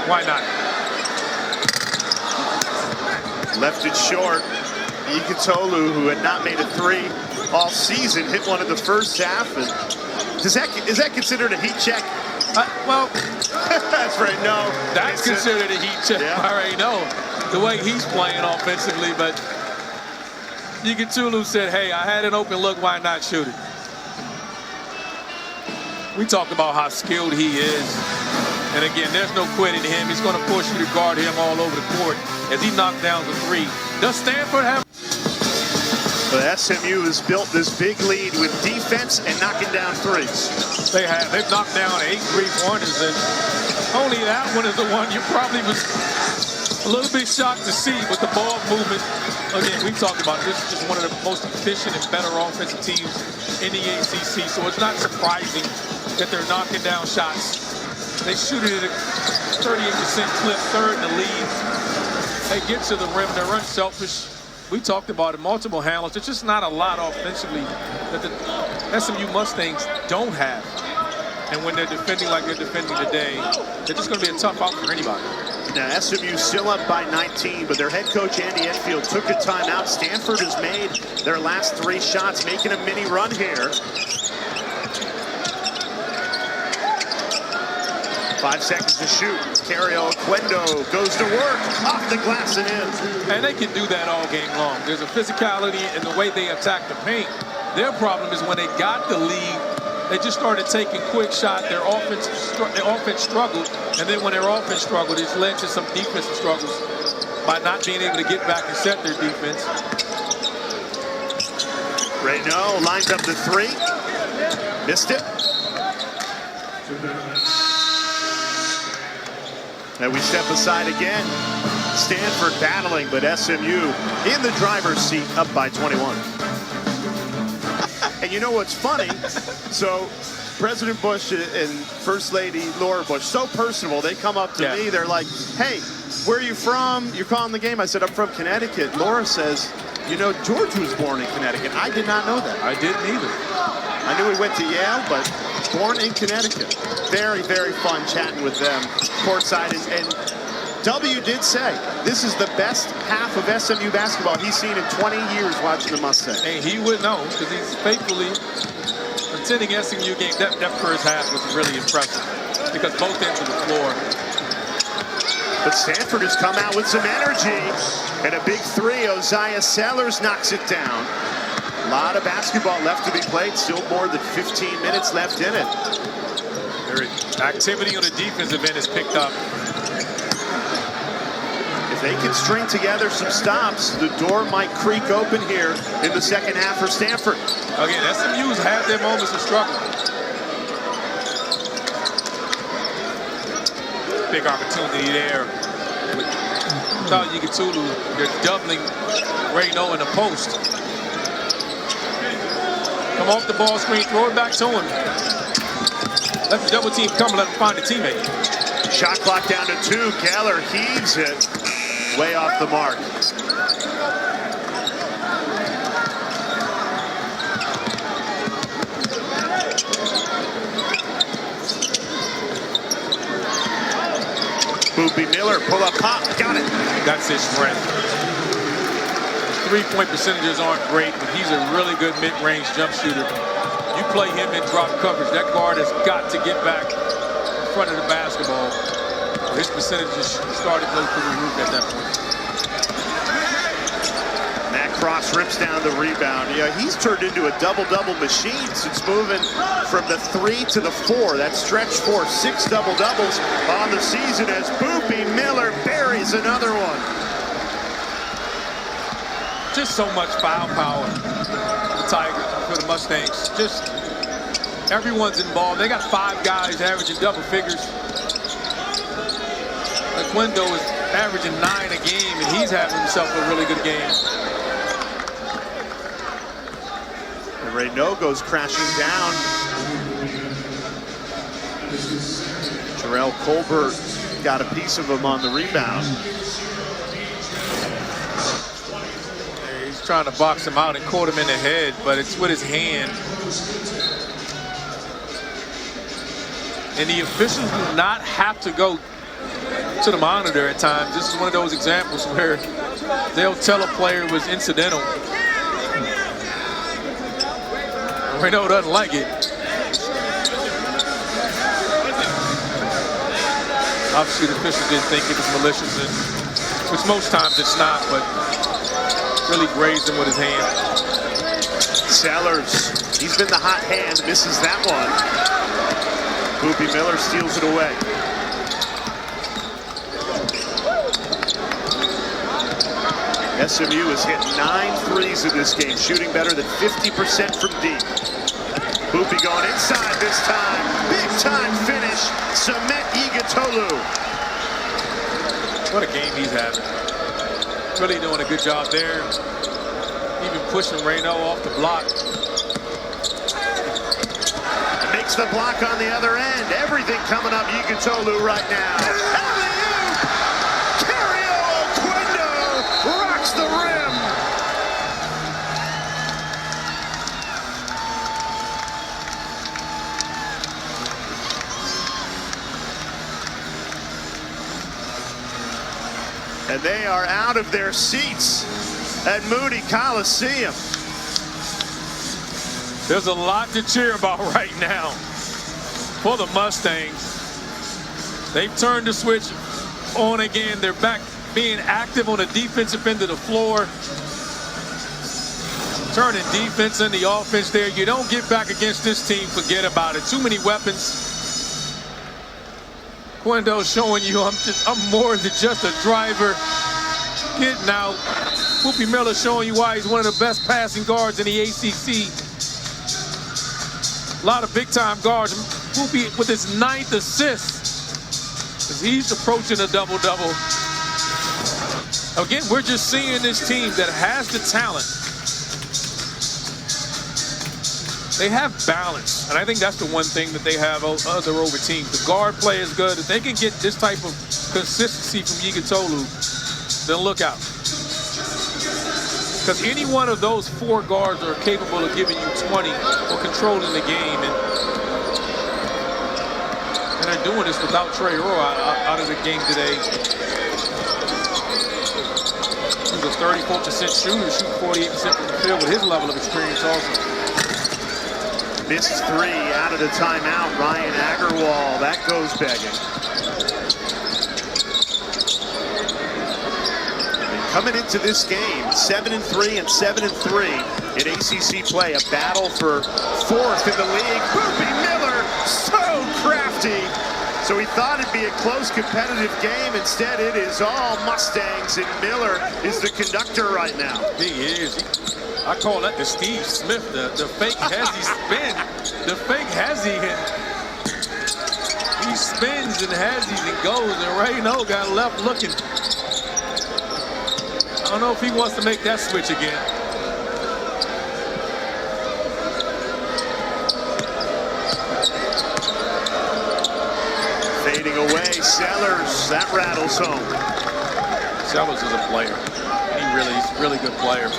Why not? Left it short. Yigitolu, who had not made a 3 all season, hit one in the first half. And is that considered a heat check? Well, that's right. No, that's considered a heat check. Yeah. I already know the way he's playing offensively, but Yigitolu said, "Hey, I had an open look. Why not shoot it?" We talked about how skilled he is, and again, there's no quitting him. He's going to force you to guard him all over the court as he knocks down the 3. Does Stanford have? But SMU has built this big lead with defense and knocking down 3s. They have. They've knocked down 8 3-pointers, and only that one is the one you probably was a little bit shocked to see. But the ball movement, again, we talked about it. This is just one of the most efficient and better offensive teams in the ACC. So it's not surprising that they're knocking down shots. They shoot it at a 38% clip, 3rd in the league. They get to the rim. They're unselfish. We talked about it, multiple handlers. It's just not a lot offensively that the SMU Mustangs don't have. And when they're defending like they're defending today, they're just going to be a tough out for anybody. Now, SMU still up by 19, but their head coach, Andy Enfield, took a timeout. Stanford has made their last 3 shots, making a mini run here. 5 seconds to shoot. Cario Oquendo goes to work, off the glass and in. And they can do that all game long. There's a physicality in the way they attack the paint. Their problem is when they got the lead, they just started taking quick shots. Their offense struggled, and then when their offense struggled, it's led to some defensive struggles by not being able to get back and set their defense. Reynaud lines up the 3, missed it. And we step aside again. Stanford battling, but SMU in the driver's seat, up by 21. And you know what's funny? So President Bush and First Lady Laura Bush, so personable. They come up to me. They're like, hey, where are you from? You're calling the game. I said, I'm from Connecticut. Laura says, you know, George was born in Connecticut. I did not know that. I didn't either. I knew he went to Yale, but born in Connecticut. Very, very fun chatting with them courtside. And W did say this is the best half of SMU basketball he's seen in 20 years watching the Mustangs. And he would know because he's faithfully attending SMU games. That first half was really impressive because both ends of the floor. But Stanford has come out with some energy. And a big three, Oziah Sellers knocks it down. A lot of basketball left to be played. Still more than 15 minutes left in it. Their activity on the defensive end is picked up. If they can string together some stops, the door might creak open here in the second half for Stanford. Again, SMU's had their moments of struggle. Big opportunity there. Without Yigatulu, they're doubling Reno in the post. Come off the ball screen, throw it back to him. Let the double team come, let him find a teammate. Shot clock down to 2. Geller heaves it. Way off the mark. Boopy Miller, pull up, pop, got it. That's his strength. His three-point percentages aren't great, but he's a really good mid-range jump shooter. You play him in drop coverage, that guard has got to get back in front of the basketball. His percentages started to go through the roof at that point. Matt Cross rips down the rebound. Yeah, he's turned into a double-double machine since moving from the 3 to the 4. That stretch 4, 6 double-doubles on the season as Boopy Miller buries another one. Just so much foul power for the Mustangs. Just everyone's involved. They got 5 guys averaging double figures. Quendo is averaging 9 a game, and he's having himself a really good game. And Reno goes crashing down. Jarrell Colbert got a piece of him on the rebound. He's trying to box him out and caught him in the head, but it's with his hand. And the officials do not have to go to the monitor at times. This is one of those examples where they'll tell a player it was incidental. Reno doesn't like it. Obviously, the officials didn't think it was malicious, which most times it's not, but really grazed him with his hand. Sellers, he's been the hot hand, misses that one. Boopy Miller steals it away. SMU has hit 9 threes in this game, shooting better than 50% from deep. Boopy going inside this time. Big time finish. Cement Yigatolu. What a game he's having. Really doing a good job there. Even pushing Reno off the block. Makes the block on the other end. Everything coming up Yigatolu right now. The rim. And they are out of their seats at Moody Coliseum. There's a lot to cheer about right now for the Mustangs. They've turned the switch on again. They're back being active on the defensive end of the floor. Turning defense into offense there. You don't get back against this team, forget about it. Too many weapons. Quendo showing you I'm more than just a driver. Getting out. Boopy Miller showing you why he's one of the best passing guards in the ACC. A lot of big-time guards. Boopy with his 9th assist as he's approaching a double-double. Again, we're just seeing this team that has the talent. They have balance, and I think that's the one thing that they have over teams. The guard play is good. If they can get this type of consistency from Yigatolu, then look out. Because any one of those 4 guards are capable of giving you 20 or controlling the game. And they're doing this without Trey Rowe out of the game today. He's a 34% shooter, shooting 48% from the field with his level of experience also. Missed three out of the timeout. Ryan Agarwal, that goes begging. And coming into this game, 7-3 and 7-3 in ACC play. A battle for fourth in the league. Boopy Miller, so crafty. So he thought it'd be a close, competitive game. Instead, it is all Mustangs, and Miller is the conductor right now. He is. I call that the Steve Smith, the fake hezzy spin. The fake hezzy. He spins and hezzies and goes, and Rayno got left looking. I don't know if he wants to make that switch again. Fading away, Sellers, that rattles home. Sellers is a player. He's a really good player.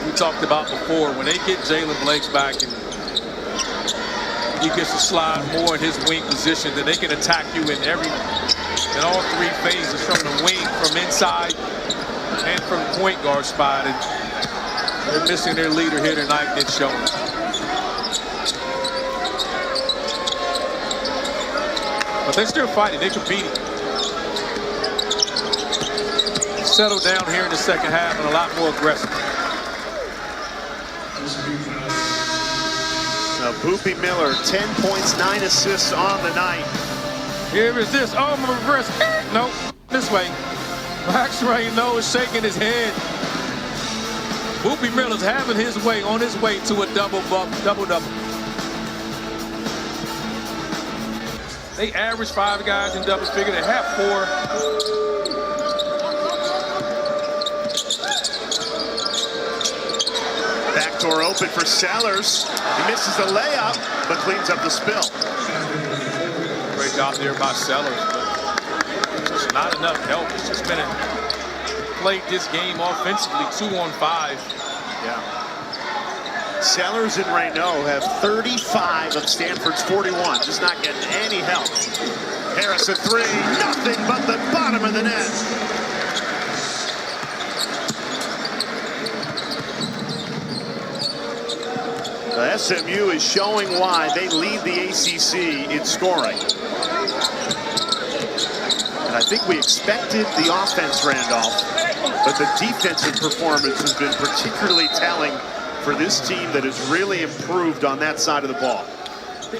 We talked about before, when they get Jalen Blakes back and he gets to slide more in his wing position, then they can attack you in all three phases, from the wing, from inside, and from the point guard spot. And they're missing their leader here tonight, Nick Schoen. But they're still fighting, they're competing. Settled down here in the second half and a lot more aggressive. Now, Boopy Miller, 10 points, 9 assists on the night. Here is this. Oh, my reverse. Nope, this way. Max Rayno is shaking his head. Boopy Miller's having his way, on his way to a double-double. They average 5 guys in double figure. They have 4. Backdoor open for Sellers. He misses the layup, but cleans up the spill. Great job there by Sellers, but just not enough help. It's just been played this game offensively, 2 on 5. Yeah. Sellers and Rayno have 35 of Stanford's 41, just not getting any help. Harris a 3, nothing but the bottom of the net. The SMU is showing why they lead the ACC in scoring. And I think we expected the offense, Randolph, but the defensive performance has been particularly telling for this team that has really improved on that side of the ball.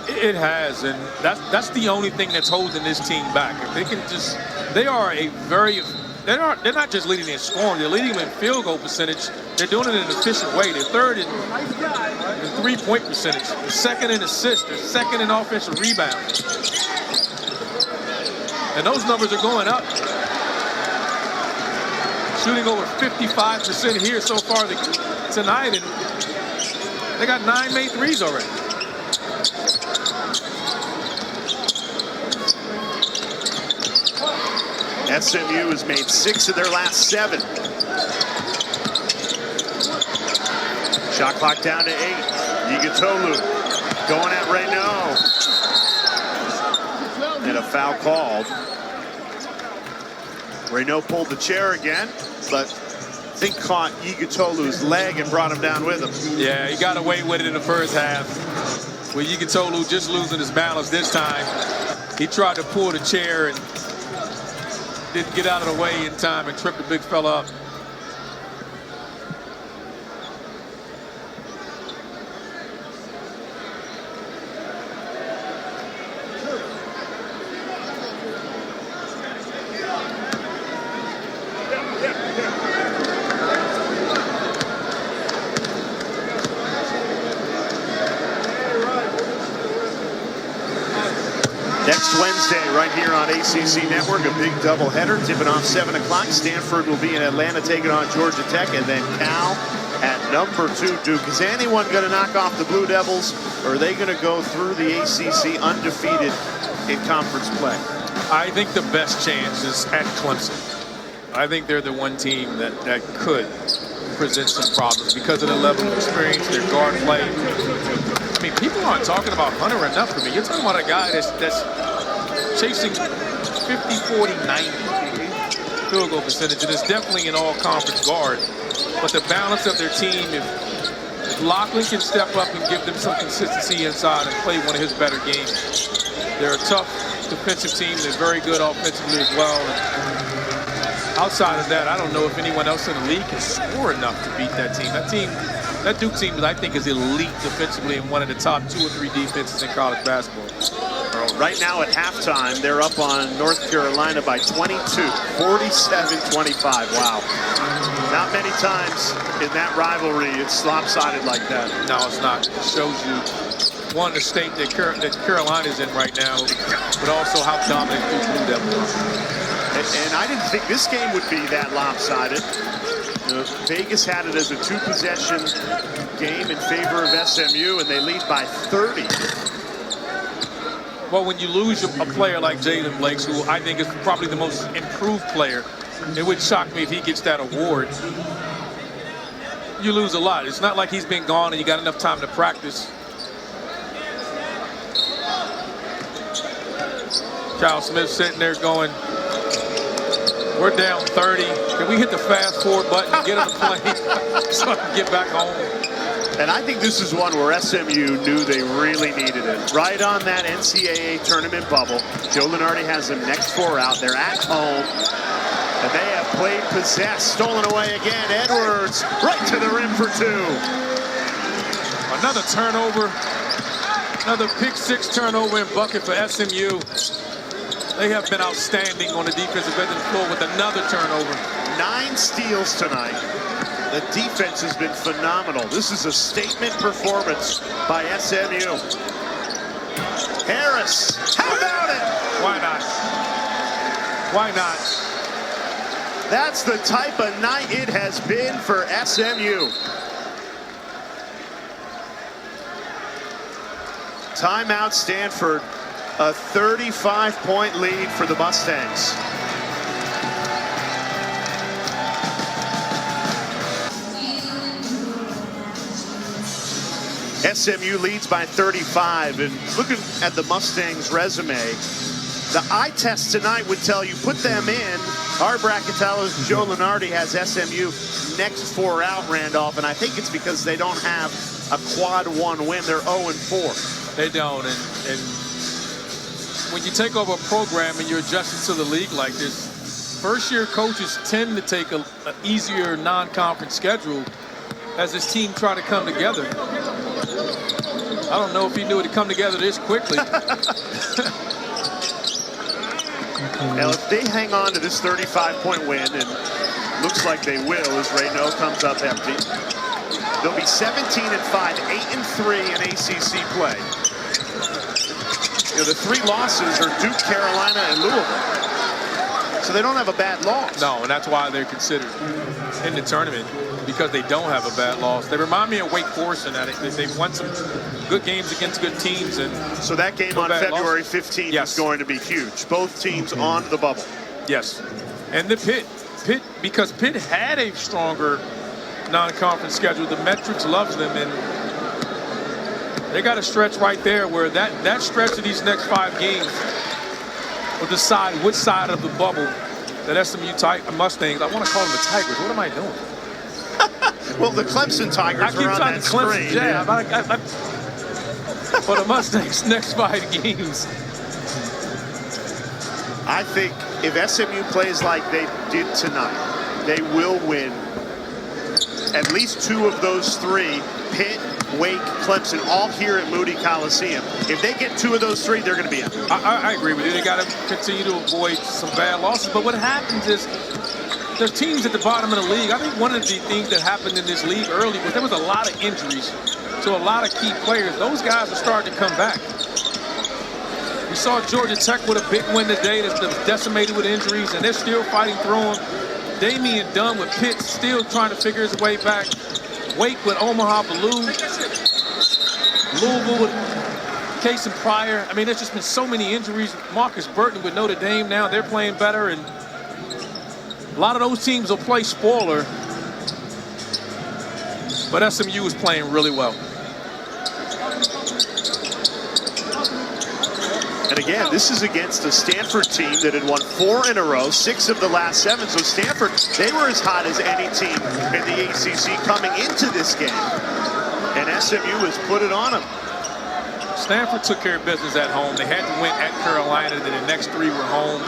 It has, and that's the only thing that's holding this team back. If they can just, they're not just leading in scoring, they're leading in field goal percentage. They're doing it in an efficient way. They're third in three-point percentage. They're second in assists. They're second in offensive rebounds. And those numbers are going up. Shooting over 55% here so far tonight, and they got 9 made threes already. SMU has made 6 of their last 7. Shot clock down to 8. Yigitolu going at Rayno. And a foul called. Rayno pulled the chair again, but I think caught Yigitolu's leg and brought him down with him. Yeah, he got away with it in the first half. With Yigitolu just losing his balance this time. He tried to pull the chair and didn't get out of the way in time and tripped the big fella up. Next Wednesday, right here on ACC Network, a big doubleheader, tipping off 7 o'clock. Stanford will be in Atlanta taking on Georgia Tech, and then Cal at number 2, Duke. Is anyone going to knock off the Blue Devils, or are they going to go through the ACC undefeated in conference play? I think the best chance is at Clemson. I think they're the one team that could present some problems because of the level of experience, their guard play. I mean, people aren't talking about Hunter enough for me. You're talking about a guy that's chasing 50, 40, 90 field goal percentage, and it's definitely an all-conference guard. But the balance of their team, if Lachlan can step up and give them some consistency inside and play one of his better games. They're a tough defensive team. They're very good offensively as well. And outside of that, I don't know if anyone else in the league can score enough to beat that team. That Duke team, I think, is elite defensively and one of the top 2 or 3 defenses in college basketball. Right now at halftime, they're up on North Carolina by 22, 47-25. Wow. Not many times in that rivalry it's lopsided like that. No, it's not. It shows you, one, the state that Carolina's in right now, but also how dominant Duke Blue Devils are. And I didn't think this game would be that lopsided. Vegas had it as a 2-possession game in favor of SMU, and they lead by 30. Well, when you lose a player like Jalen Blakes, who I think is probably the most improved player, it would shock me if he gets that award. You lose a lot. It's not like he's been gone and you got enough time to practice. Kyle Smith sitting there going, we're down 30. Can we hit the fast forward button and get on the plane so I can get back home? And I think this is one where SMU knew they really needed it. Right on that NCAA tournament bubble. Joe Lunardi has them next 4 out. They're at home. And they have played possessed. Stolen away again. Edwards right to the rim for 2. Another turnover. Another pick-6 turnover and bucket for SMU. They have been outstanding on the defensive end of the floor with another turnover. 9 steals tonight. The defense has been phenomenal. This is a statement performance by SMU. Harris, how about it? Why not? Why not? That's the type of night it has been for SMU. Timeout Stanford. A 35-point lead for the Mustangs. SMU leads by 35, and looking at the Mustangs' resume, the eye test tonight would tell you put them in. Our bracketologist Joe Lunardi has SMU next 4 out, Randolph, and I think it's because they don't have a quad 1 win. They're 0-4. They don't, and when you take over a program and you're adjusting to the league like this, first-year coaches tend to take an easier non-conference schedule as this team try to come together. I don't know if he knew it would come together this quickly. Now, if they hang on to this 35-point win, and looks like they will as Reynaud comes up empty, they'll be 17-5, 8-3 in ACC play. The 3 losses are Duke, Carolina, and Louisville. So they don't have a bad loss. No, and that's why they're considered in the tournament, because they don't have a bad loss. They remind me of Wake Forest in that they've won some good games against good teams. And so that game on February 15th is going to be huge. Both teams on the bubble. Yes. And the Pitt, because Pitt had a stronger non-conference schedule, the metrics loves them, and they got a stretch right there where that stretch of these next 5 games will decide which side of the bubble that SMU Mustangs, I want to call them the Tigers. What am I doing? Well, the Clemson Tigers are on that screen. Yeah. For the Mustangs, next 5 games. I think if SMU plays like they did tonight, they will win at least 2 of those 3. Pitt, Wake, Clemson, all here at Moody Coliseum. If they get 2 of those 3, they're going to be in. I agree with you. They got to continue to avoid some bad losses. But what happens is there's teams at the bottom of the league. I think one of the things that happened in this league early was there was a lot of injuries to a lot of key players. Those guys are starting to come back. We saw Georgia Tech with a big win today that's decimated with injuries, and they're still fighting through them. Damian Dunn with Pitt still trying to figure his way back. Wake with Omaha Blue. Louisville with Casey Pryor. I mean, there's just been so many injuries. Marcus Burton with Notre Dame now, they're playing better, and a lot of those teams will play spoiler. But SMU is playing really well. again, this is against a Stanford team that had won 4 in a row, 6 of the last 7. So Stanford, they were as hot as any team in the ACC coming into this game. And SMU has put it on them. Stanford took care of business at home. They had to win at Carolina, then the next 3 were home.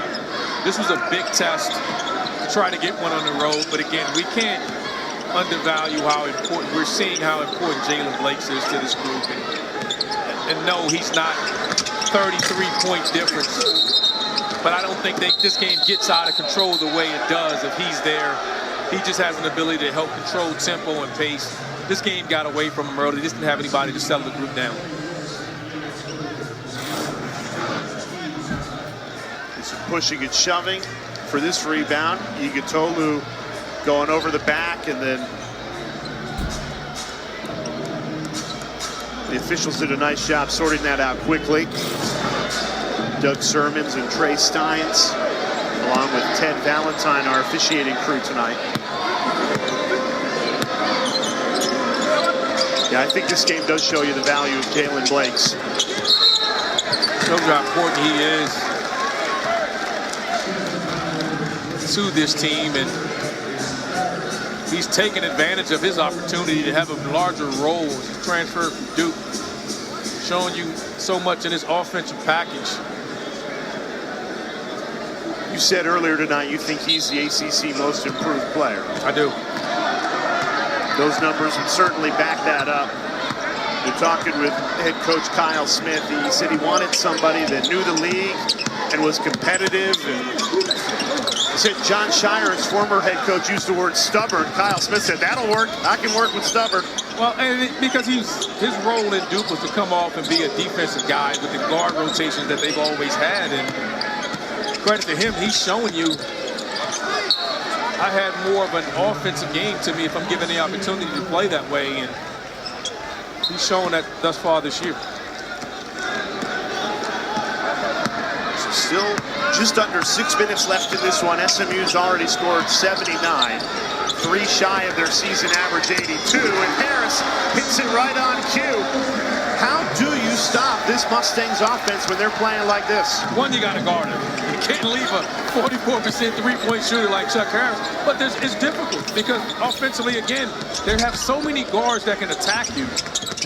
This was a big test to try to get one on the road. But again, we can't undervalue how important, we're seeing how important Jalen Blakes is to this group. And no, he's not 33-point difference. But I don't think this game gets out of control the way it does if he's there. He just has an ability to help control tempo and pace. This game got away from him early. They just didn't have anybody to settle the group down. Some pushing and shoving for this rebound. Igutolu going over the back, and then the officials did a nice job sorting that out quickly. Doug Sermons and Trey Steins, along with Ted Valentine, our officiating crew tonight. Yeah, I think this game does show you the value of Jalen Blakes. Shows how important he is to this team, and he's taken advantage of his opportunity to have a larger role as he transferred from Duke, showing you so much in his offensive package. You said earlier tonight you think he's the ACC most improved player. I do. Those numbers would certainly back that up. We're talking with head coach Kyle Smith. He said he wanted somebody that knew the league and was competitive. And he said John Shire, his former head coach, used the word stubborn. Kyle Smith said, that'll work. I can work with stubborn. Well, and because his role in Duke was to come off and be a defensive guy with the guard rotations that they've always had. And credit to him, he's showing you I had more of an offensive game to me if I'm given the opportunity to play that way. And he's shown that thus far this year. So still just under 6 minutes left in this one. SMU's already scored 79. 3 shy of their season average 82. And Harris hits it right on cue. How do you stop this Mustangs offense when they're playing like this? One, you got to guard him. You can't leave a 44% three-point shooter like Chuck Harris. But it's difficult because offensively, again, they have so many guards that can attack you.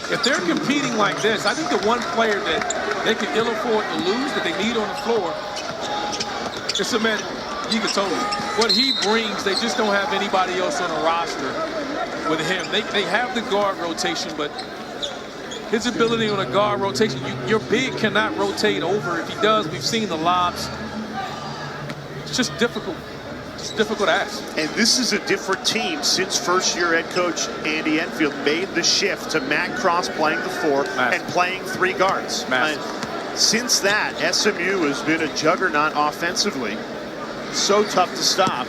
If they're competing like this, I think the one player that they can ill afford to lose, that they need on the floor, is Cement Igutolu. What he brings, they just don't have anybody else on the roster with him. They have the guard rotation, but his ability on a guard rotation, your big cannot rotate over. If he does, we've seen the lobs. It's just difficult. It's a difficult ask. And this is a different team since first-year head coach Andy Enfield made the shift to Matt Cross playing the 4 and playing 3 guards. Since that, SMU has been a juggernaut offensively. So tough to stop.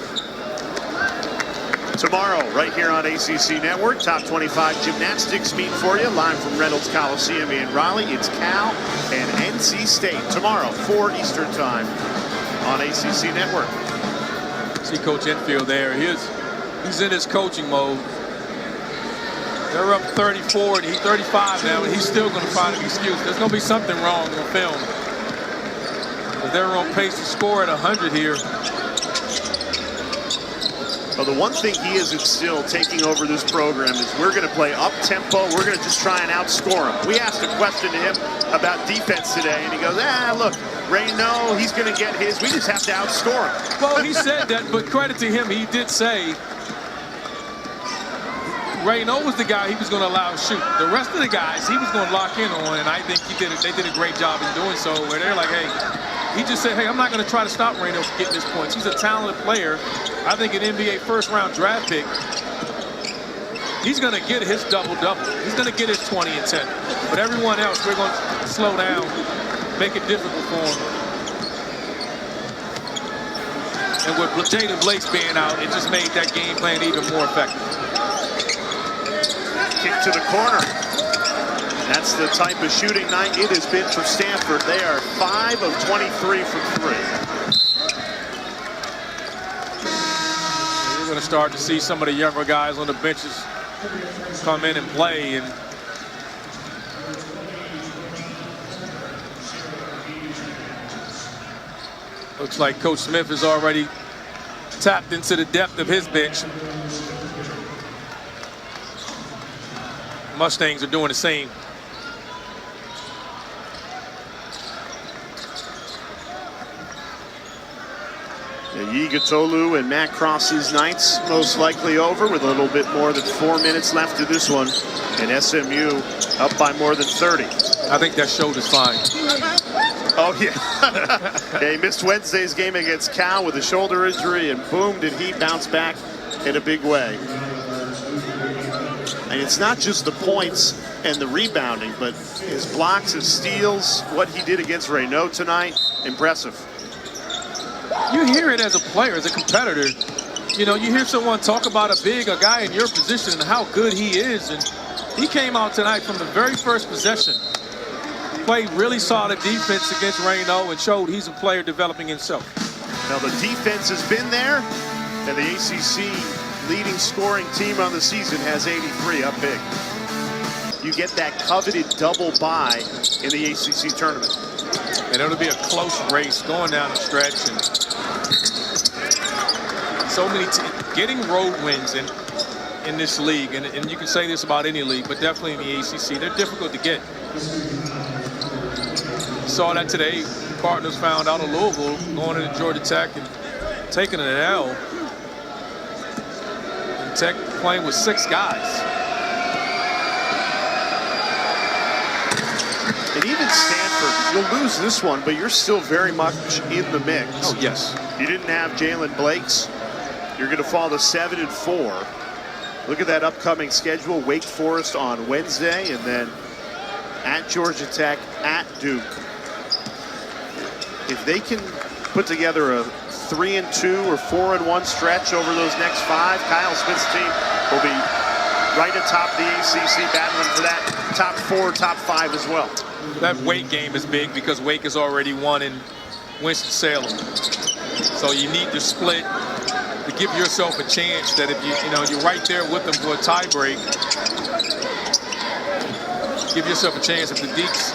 Tomorrow, right here on ACC Network, Top 25 Gymnastics meet for you, live from Reynolds Coliseum in Raleigh. It's Cal and NC State tomorrow, 4 Eastern Time on ACC Network. See Coach Enfield there. He's in his coaching mode. They're up 34, and he's 35 now, and he's still going to find an excuse. There's going to be something wrong on film. But they're on pace to score at 100 here. Well, the one thing he has instilled taking over this program is we're going to play up-tempo. We're going to just try and outscore him. We asked a question to him about defense today, and he goes, look, Reynaud, he's going to get his. We just have to outscore him. Well, he said that, but credit to him, he did say Reynaud was the guy he was going to allow to shoot. The rest of the guys he was going to lock in on, and I think they did a great job in doing so, where they're like, hey, he just said, hey, I'm not going to try to stop Reynaud from getting his points. He's a talented player. I think an NBA first-round draft pick. He's going to get his double-double. He's going to get his 20 and 10. But everyone else, we're going to slow down, make it difficult for him. And with Jalen Blakes being out, it just made that game plan even more effective. Kick to the corner. That's the type of shooting night it has been for Stanford. They are 5 of 23 from 3. You're going to start to see some of the younger guys on the benches come in and play. And Looks like Coach Smith has already tapped into the depth of his bench. Mustangs are doing the same. Yigatolu and Matt Cross's night's most likely over with a little bit more than 4 minutes left to this one. And SMU up by more than 30. I think that shoulder's fine. Oh, yeah. Yeah, he missed Wednesday's game against Cal with a shoulder injury, and boom, did he bounce back in a big way. And it's not just the points and the rebounding, but his blocks, his steals, what he did against Reno tonight, impressive. You hear it as a player, as a competitor. You know, you hear someone talk about a guy in your position and how good he is. And he came out tonight from the very first possession, played really solid defense against Reno, and showed he's a player developing himself. Now the defense has been there, and the ACC leading scoring team on the season has 83 up big. You get that coveted double bye in the ACC tournament. And it'll be a close race going down the stretch. And so many getting road wins in this league, and you can say this about any league, but definitely in the ACC, they're difficult to get. Saw that today. Cardinals found out of Louisville going into Georgia Tech and taking an L. And Tech playing with 6 guys. And even Stanford, you'll lose this one, but you're still very much in the mix. Oh, yes. You didn't have Jalen Blakes. You're going to fall to 7-4. Look at that upcoming schedule. Wake Forest on Wednesday, and then at Georgia Tech, at Duke. If they can put together a 3-2 or 4-1 stretch over those next 5, Kyle Smith's team will be right atop the ACC, battling for that top 4, top 5 as well. That Wake game is big because Wake has already won in Winston-Salem. So you need to split to give yourself a chance that if you're right there with them for a tie break, give yourself a chance. If the Deeks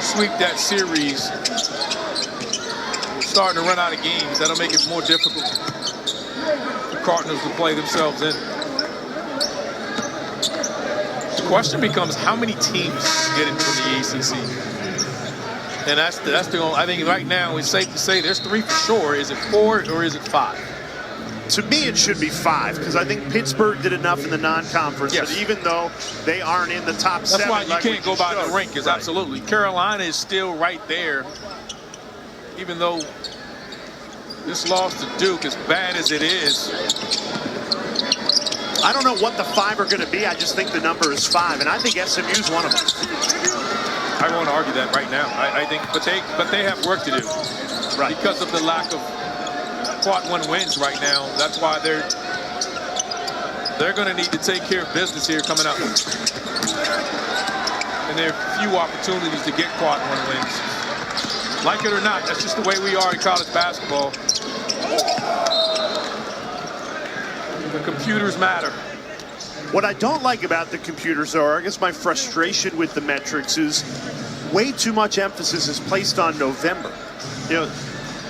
sweep that series, starting to run out of games, that'll make it more difficult for Cardinals to play themselves in. The question becomes how many teams get into the ACC, and that's the only. I think right now it's safe to say there's 3 for sure. Is it 4 or is it 5? To me, it should be 5 because I think Pittsburgh did enough in the non-conference. Yes. But even though they aren't in the top 7, that's why you like can't go by the rankings. Right. Absolutely, Carolina is still right there, even though this loss to Duke, as bad as it is. I don't know what the 5 are going to be. I just think the number is 5, and I think SMU's one of them. I won't argue that right now. I think, but they have work to do, right? Because of the lack of quad 1 wins right now. That's why they're going to need to take care of business here coming up. And there are few opportunities to get quad 1 wins. Like it or not, that's just the way we are in college basketball. The computers matter. What I don't like about the computers, though, or I guess my frustration with the metrics, is way too much emphasis is placed on November. You know,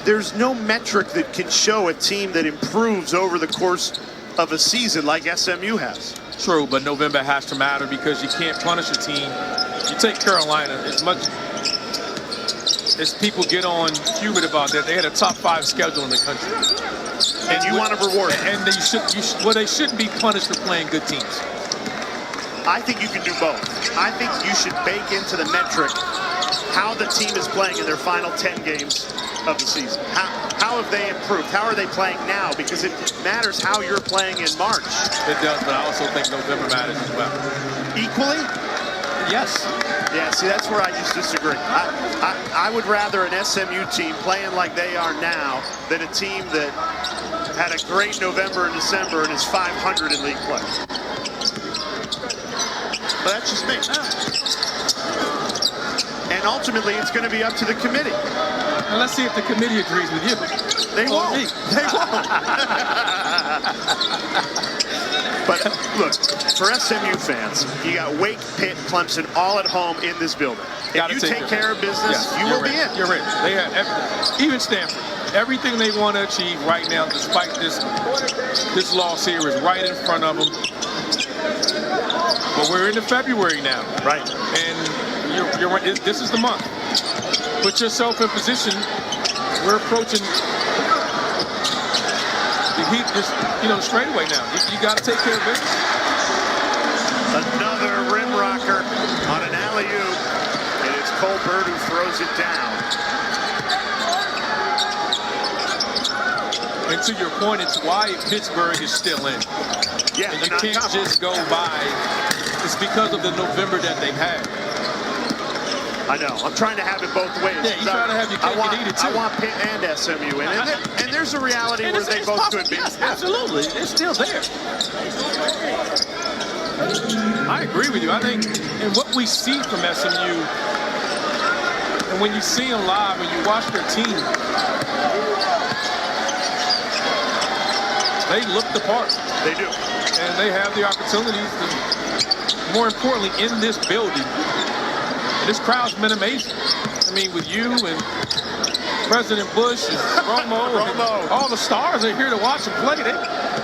there's no metric that can show a team that improves over the course of a season like SMU has. True, but November has to matter because you can't punish a team. You take Carolina, as much as people get on Hubert about that, they had a top 5 schedule in the country. And you want to reward it. And they shouldn't be punished for playing good teams. I think you can do both. I think you should bake into the metric how the team is playing in their final 10 games of the season. How have they improved? How are they playing now? Because it matters how you're playing in March. It does, but I also think November matters as well. Equally? Yes. Yeah, see, that's where I just disagree. I would rather an SMU team playing like they are now than a team that had a great November and December and is 500 in league play. But that's just me. And ultimately, it's going to be up to the committee. And let's see if the committee agrees with you. They won't. They won't. But look, for SMU fans, you got Wake, Pitt, Clemson all at home in this building. If you take care of business, you will be in. You're in. They have everything. Even Stanford. everything they want to achieve right now, despite this loss here, is right in front of them. But we're into February now. Right. And this is the month. Put yourself in position. We're approaching the heat, straightaway now. You got to take care of business. Another rim rocker on an alley-oop, and it's Colbert who throws it down. And to your point, it's why Pittsburgh is still in. Yeah, and you can't just go by. It's because of the November that they've had. I know. I'm trying to have it both ways. Yeah, you're trying to have your cake and eat it too. I want Pitt and SMU in, and there's a reality where they both could be. Yes, absolutely. They're still there. I agree with you. I think, and what we see from SMU, and when you see them live, when you watch their team, they look the part. They do. And they have the opportunities to, more importantly, in this building. And this crowd's been amazing. I mean, with you and President Bush and Romo, and all the stars are here to watch them play.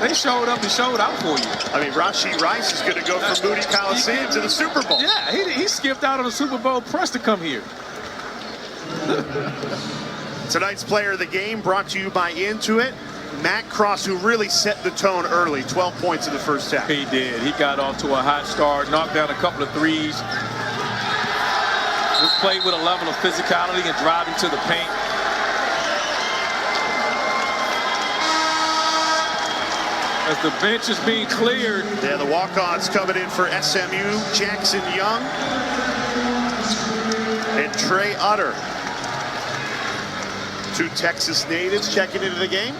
They showed up and showed out for you. I mean, Rashee Rice is going to go from Moody Coliseum to the Super Bowl. Yeah, he skipped out on the Super Bowl press to come here. Tonight's player of the game brought to you by Intuit. Matt Cross, who really set the tone early, 12 points in the first half. He did. He got off to a hot start, knocked down a couple of threes. Just played with a level of physicality and driving to the paint. As the bench is being cleared. Yeah, the walk-ons coming in for SMU. Jackson Young and Trey Utter. Two Texas natives checking into the game.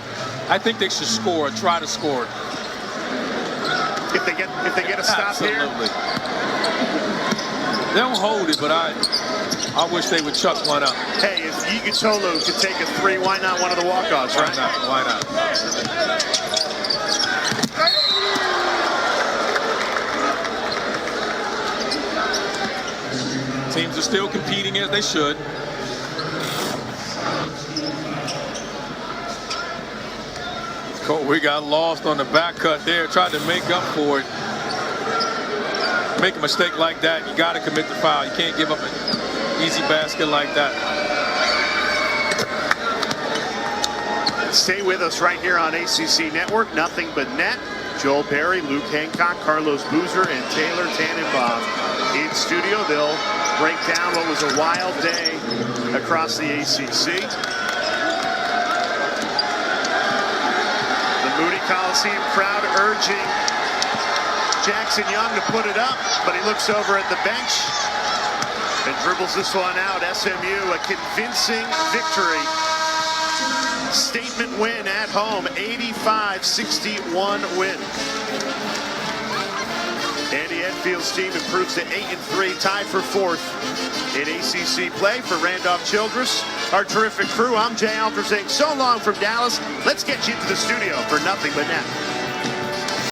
I think they should score, try to score. If they get a stop Absolutely. here. They'll hold it, but I wish they would chuck one up. Hey, if Igutolo could take a three, why not one of the walk-ons, right? Why not? Teams are still competing as they should. We got lost on the back cut there, tried to make up for it. Make a mistake like that, you got to commit the foul. You can't give up an easy basket like that. Stay with us right here on ACC Network. Nothing but net. Joel Berry, Luke Hancock, Carlos Boozer, and Taylor Tannenbaum in studio. They'll break down what was a wild day across the ACC. The Moody Coliseum crowd urging Jackson Young to put it up, but he looks over at the bench and dribbles this one out. SMU, a convincing victory. Statement win at home, 85-61 win. Andy Enfield's team improves to 8-3, tied for fourth in ACC play. For Randolph Childress, our terrific crew, I'm Jay Alter saying so long from Dallas. Let's get you into the studio for Nothing But Net.